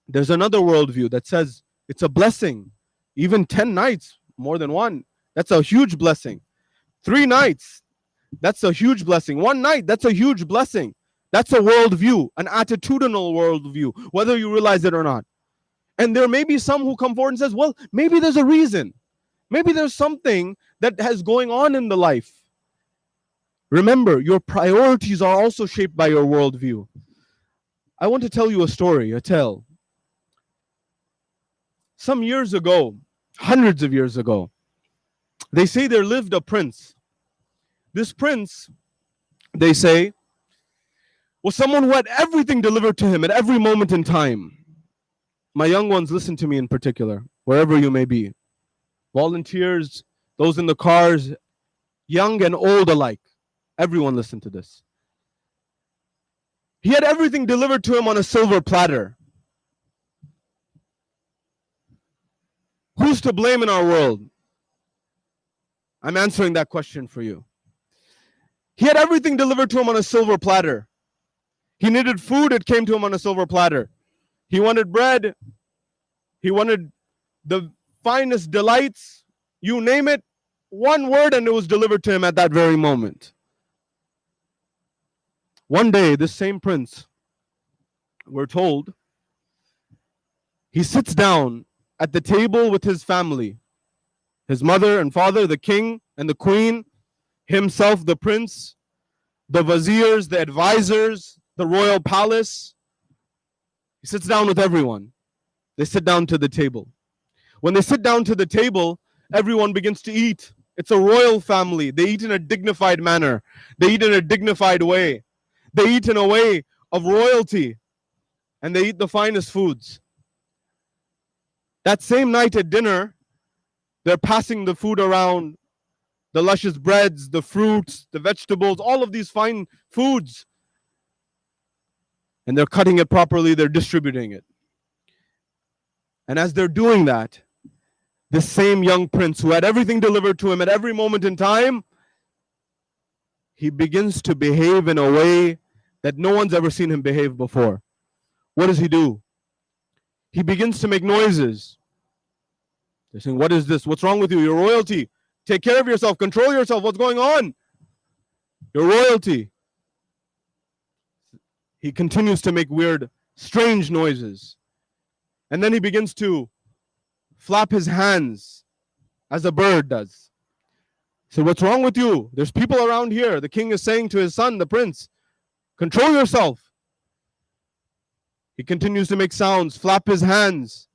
There's another worldview that says it's a blessing. Even 10 nights, more than one, that's a huge blessing. 3 nights, that's a huge blessing. 1 night, that's a huge blessing. That's a worldview, an attitudinal worldview, whether you realize it or not. And there may be some who come forward and says, well, maybe there's a reason. Maybe there's something that has going on in the life. Remember, your priorities are also shaped by your worldview. I want to tell you a story, a tale. Some years ago, hundreds of years ago, they say there lived a prince. This prince, they say, was someone who had everything delivered to him at every moment in time. My young ones, listen to me in particular, wherever you may be. Volunteers, those in the cars, young and old alike. Everyone listen to this. He had everything delivered to him on a silver platter. Who's to blame in our world? I'm answering that question for you. He had everything delivered to him on a silver platter. He needed food, it came to him on a silver platter. He wanted bread. He wanted the finest delights. You name it, one word and it was delivered to him at that very moment. One day, this same prince, we're told, he sits down at the table with his family, his mother and father, the king and the queen, himself, the prince, the viziers, the advisors, the royal palace. He sits down with everyone. They sit down to the table. When they sit down to the table, everyone begins to eat. It's a royal family. They eat in a dignified manner. They eat in a dignified way. They eat in a way of royalty. And they eat the finest foods. That same night at dinner, they're passing the food around, the luscious breads, the fruits, the vegetables, all of these fine foods. And they're cutting it properly, they're distributing it. And as they're doing that, this same young prince who had everything delivered to him at every moment in time, he begins to behave in a way that no one's ever seen him behave before. What does he do? He begins to make noises. They're saying, what is this? What's wrong with you? You're royalty. Take care of yourself. Control yourself. What's going on? You're royalty. He continues to make weird, strange noises. And then he begins to flap his hands as a bird does. So what's wrong with you? There's people around here. The king is saying to his son, the prince, control yourself. He continues to make sounds, flap his hands,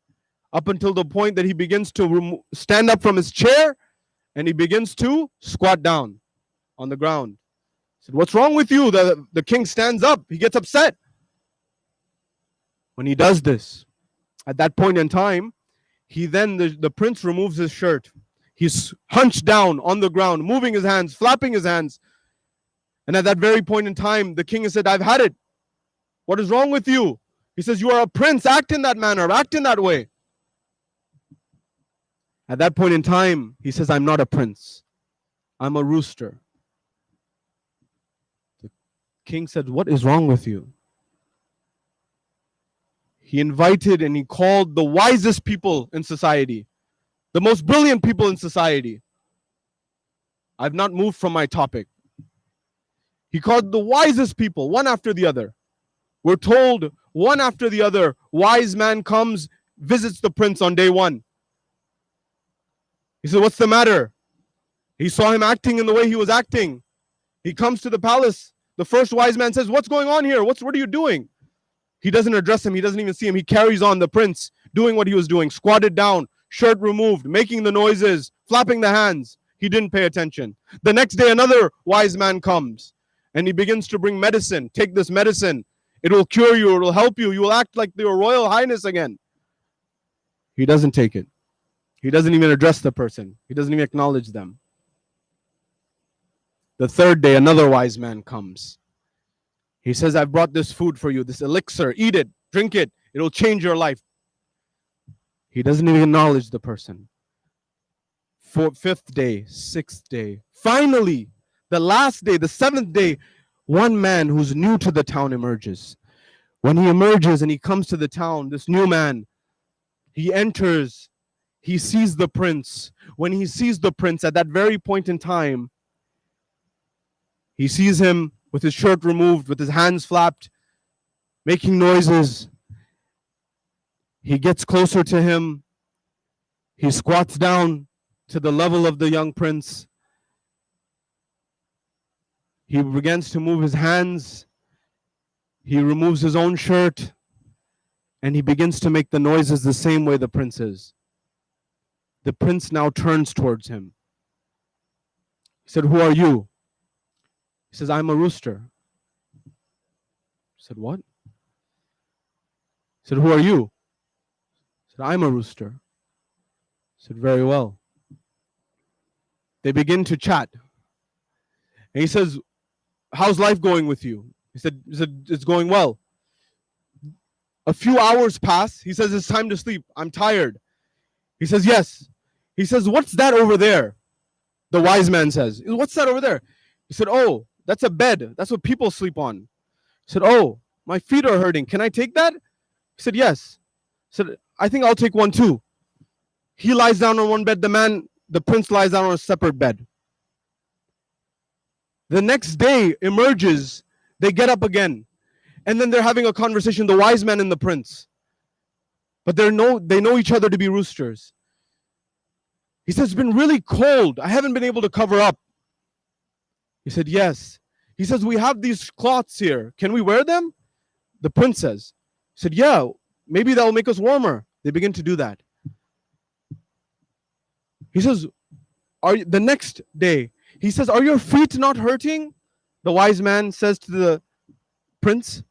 up until the point that he begins to stand up from his chair and he begins to squat down on the ground. He said, what's wrong with you? The king stands up. He gets upset. When he does this, at that point in time, the prince removes his shirt. He's hunched down on the ground, moving his hands, flapping his hands. And at that very point in time, the king has said, I've had it. What is wrong with you? He says, you are a prince. Act in that manner. Act in that way. At that point in time, he says, I'm not a prince. I'm a rooster. The king said, what is wrong with you? He invited and he called the wisest people in society, the most brilliant people in society. I've not moved from my topic. He called the wisest people, one after the other. We're told one after the other, wise man comes, visits the prince on day one. He said, what's the matter? He saw him acting in the way he was acting. He comes to the palace. The first wise man says, what's going on here? What are you doing? He doesn't address him. He doesn't even see him. He carries on, the prince doing what he was doing, squatted down, shirt removed, making the noises, flapping the hands. He didn't pay attention. The next day, another wise man comes and he begins to bring medicine. Take this medicine. It will cure you. It will help you. You will act like your royal highness again. He doesn't take it. He doesn't even address the person. He doesn't even acknowledge them. The third day, another wise man comes. He says, I've brought this food for you, this elixir. Eat it, drink it. It'll change your life. He doesn't even acknowledge the person. Fifth day, sixth day. Finally, the last day, the seventh day, one man who's new to the town emerges. When he emerges and he comes to the town, this new man, he enters, he sees the prince. When he sees the prince at that very point in time, he sees him with his shirt removed, with his hands flapped, making noises. He gets closer to him. He squats down to the level of the young prince. He begins to move his hands. He removes his own shirt. And he begins to make the noises the same way the prince is. The prince now turns towards him. He said, who are you? He says, I'm a rooster. He said, what? He said, who are you? He said, I'm a rooster. He said, very well. They begin to chat. And he says, how's life going with you? He said, it's going well. A few hours pass. He says, it's time to sleep. I'm tired. He says, yes. He says, what's that over there? The wise man says, what's that over there? He said, oh, that's a bed. That's what people sleep on. He said, oh, my feet are hurting. Can I take that? He said, yes. He said, I think I'll take one too. He lies down on one bed. The prince lies down on a separate bed. The next day emerges. They get up again. And then they're having a conversation, the wise man and the prince. But they know each other to be roosters. He says, it's been really cold. I haven't been able to cover up. He said, yes. He says, we have these cloths here. Can we wear them? The prince says. He said, yeah, maybe that will make us warmer. They begin to do that. He says, the next day, he says, are your feet not hurting? The wise man says to the prince.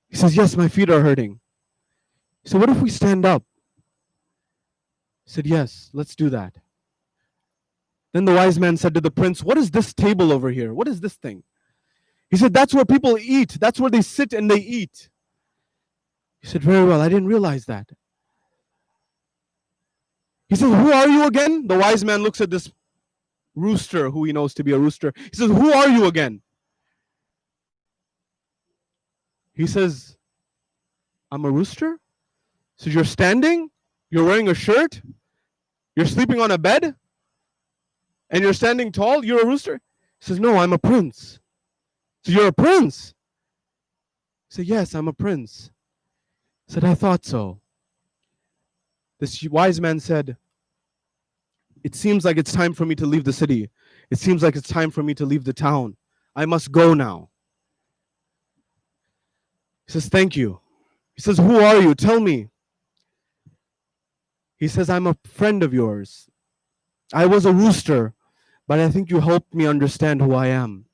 He says, yes, my feet are hurting. So what if we stand up? He said, yes, let's do that. Then the wise man said to the prince, what is this table over here? What is this thing? He said, that's where people eat. That's where they sit and they eat. He said, very well, I didn't realize that. He said, who are you again? The wise man looks at this rooster, who he knows to be a rooster. He says, who are you again? He says, I'm a rooster? So you're standing? You're wearing a shirt? You're sleeping on a bed? And you're standing tall? You're a rooster? He says, no, I'm a prince. So you're a prince? He said, yes, I'm a prince. He said, I thought so. This wise man said, it seems like it's time for me to leave the city. It seems like it's time for me to leave the town. I must go now. He says, thank you. He says, who are you? Tell me. He says, I'm a friend of yours. I was a rooster, but I think you helped me understand who I am.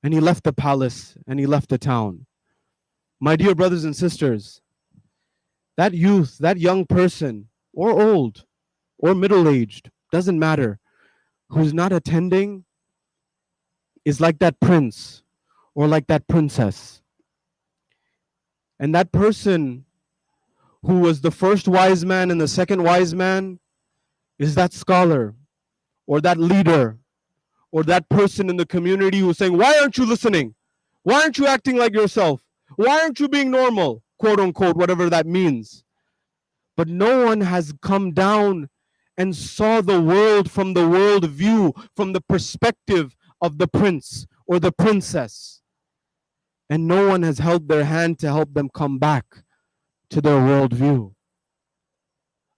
And he left the palace and he left the town. My dear brothers and sisters, that youth, that young person, or old, or middle-aged, doesn't matter, who's not attending is like that prince or like that princess. And that person who was the first wise man and the second wise man is that scholar or that leader or that person in the community who's saying, why aren't you listening? Why aren't you acting like yourself? Why aren't you being normal? Quote unquote, whatever that means. But no one has come down and saw the world from the world view, from the perspective of the prince or the princess. And no one has held their hand to help them come back to their worldview.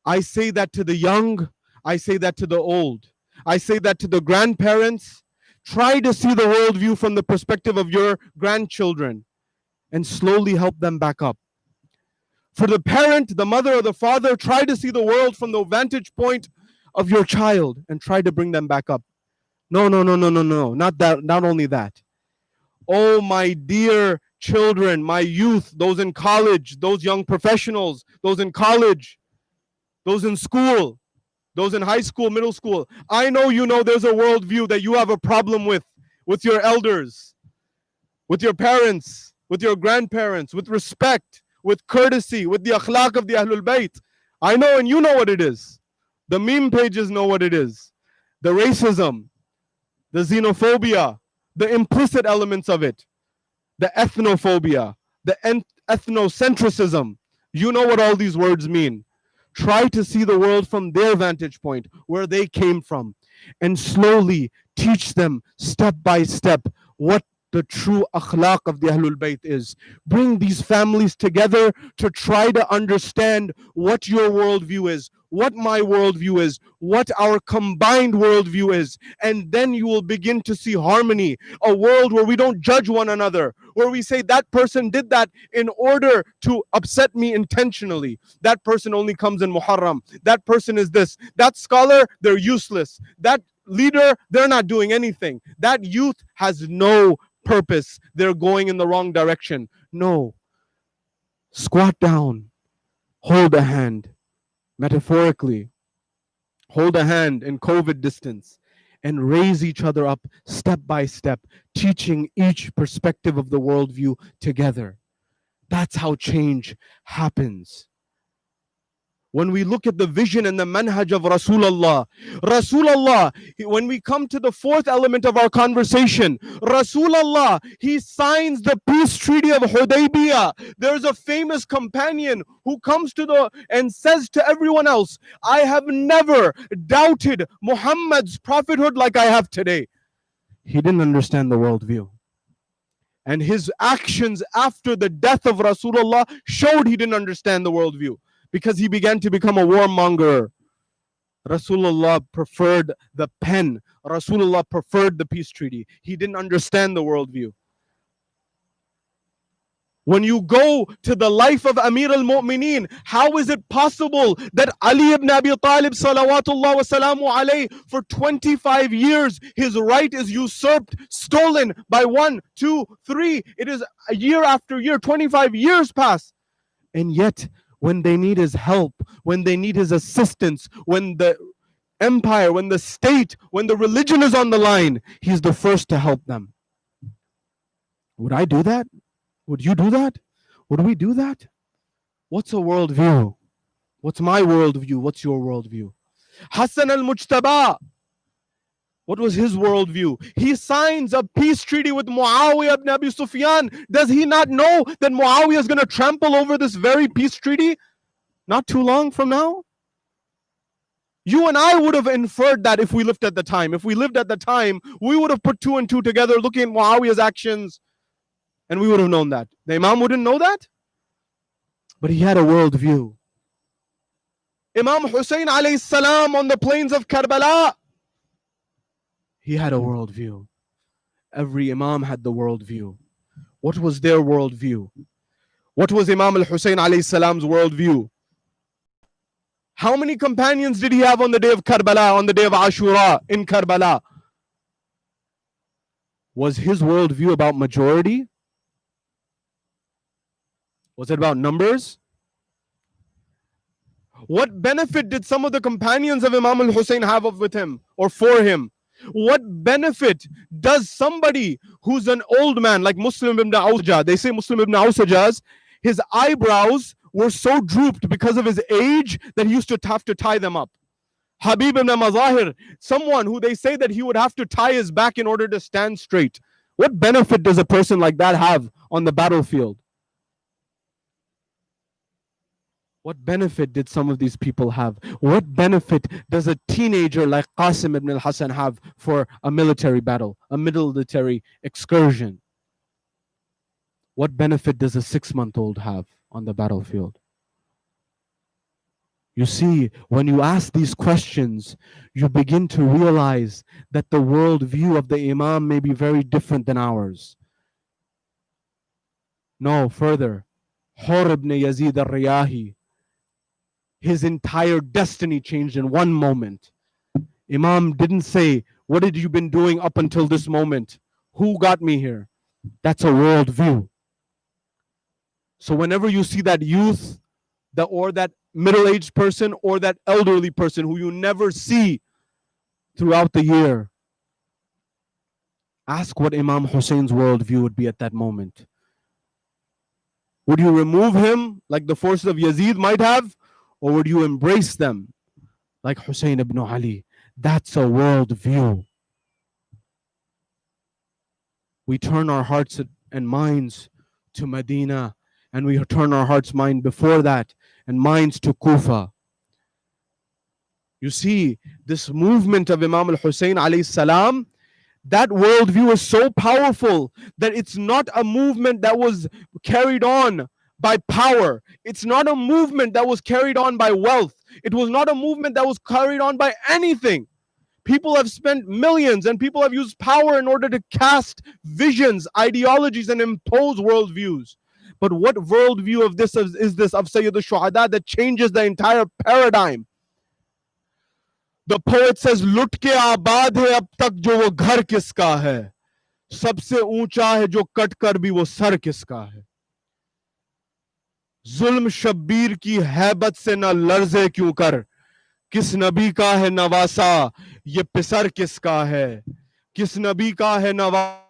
I say that to the young, I say that to the old, I say that to the grandparents. Try to see the worldview from the perspective of your grandchildren and slowly help them back up. For the parent, the mother, or the father, try to see the world from the vantage point of your child and try to bring them back up. No, no, no, no, no, no. Not that, not only that. Oh, my dear children, my youth, those in college, those young professionals, those in college, those in school, those in high school, middle school. I know you know there's a worldview that you have a problem with your elders, with your parents, with your grandparents, with respect, with courtesy, with the akhlaq of the Ahlul Bayt. I know, and you know what it is. The meme pages know what it is. The racism, the xenophobia, the implicit elements of it, the ethnophobia, the ethnocentrism. You know what all these words mean. Try to see the world from their vantage point, where they came from, and slowly teach them step by step what the true akhlaq of the Ahlul Bayt is. Bring these families together to try to understand what your worldview is, what my worldview is, what our combined worldview is. And then you will begin to see harmony, a world where we don't judge one another, where we say that person did that in order to upset me intentionally. That person only comes in Muharram. That person is this. That scholar, they're useless. That leader, they're not doing anything. That youth has no purpose. They're going in the wrong direction. No. Squat down. Hold a hand. Metaphorically, hold a hand in COVID distance and raise each other up step by step, teaching each perspective of the worldview together. That's how change happens. When we look at the vision and the manhaj of Rasulullah, when we come to the fourth element of our conversation, Rasulullah, he signs the peace treaty of Hudaybiyah. There's a famous companion who comes to and says to everyone else, I have never doubted Muhammad's prophethood like I have today. He didn't understand the worldview. And his actions after the death of Rasulullah showed he didn't understand the worldview, because he began to become a warmonger. Rasulullah preferred the pen. Rasulullah preferred the peace treaty. He didn't understand the worldview. When you go to the life of Amir al-Mu'mineen, how is it possible that Ali ibn Abi Talib salawatullah wa salamu alayhi, for 25 years, his right is usurped, stolen by 1, 2, 3. It is a year after year, 25 years pass. And yet, when they need his help, when they need his assistance, when the empire, when the state, when the religion is on the line, he's the first to help them. Would I do that? Would you do that? Would we do that? What's a worldview? What's my worldview? What's your worldview? Hassan al-Mujtaba, what was his worldview? He signs a peace treaty with Muawiyah ibn Abi Sufyan. Does he not know that Muawiyah is going to trample over this very peace treaty not too long from now? You and I would have inferred that if we lived at the time. If we lived at the time, we would have put 2 and 2 together, looking at Muawiyah's actions, and we would have known that. The Imam wouldn't know that, but he had a worldview. Imam Hussein alayhi salam on the plains of Karbala, he had a worldview. Every Imam had the worldview. What was their worldview? What was Imam al-Hussein alayhi salam's worldview? How many companions did he have on the day of Karbala, on the day of Ashura in Karbala? Was his worldview about majority? Was it about numbers? What benefit did some of the companions of Imam al-Hussein have with him or for him? What benefit does somebody who's an old man like Muslim ibn Awsajah, they say Muslim ibn Awsajah, his eyebrows were so drooped because of his age that he used to have to tie them up. Habib ibn Mazahir, someone who they say that he would have to tie his back in order to stand straight. What benefit does a person like that have on the battlefield? What benefit did some of these people have? What benefit does a teenager like Qasim ibn al-Hasan have for a military battle, a military excursion? What benefit does a 6-month-old have on the battlefield? You see, when you ask these questions, you begin to realize that the worldview of the Imam may be very different than ours. No, further, Hur ibn Yazid al-Riyahi, his entire destiny changed in one moment. Imam didn't say, what had you been doing up until this moment? Who got me here? That's a worldview. So whenever you see that youth, or that middle-aged person, or that elderly person who you never see throughout the year, ask what Imam Hussein's worldview would be at that moment. Would you remove him like the forces of Yazid might have? Or would you embrace them like Hussein ibn Ali? That's a worldview. We turn our hearts and minds to Medina, and we turn our hearts mind before that and minds to Kufa. You see, this movement of Imam al-Hussein alayhi salam, that worldview is so powerful that it's not a movement that was carried on by power. It's not a movement that was carried on by wealth. It was not a movement that was carried on by anything. People have spent millions and people have used power in order to cast visions, ideologies, and impose worldviews. But what worldview of this is this of Sayyid al-Shuhada that changes the entire paradigm? The poet says, लुट के आबाद है अब तक जो वो घर किसका है, सबसे ऊंचा है जो कट कर भी वो सर किसका है, जुल्म शब्बीर की हैबत से न लर्जे क्यों कर, किस नबी का है नवासा ये पिसर किसका है, किस नबी का है नवासा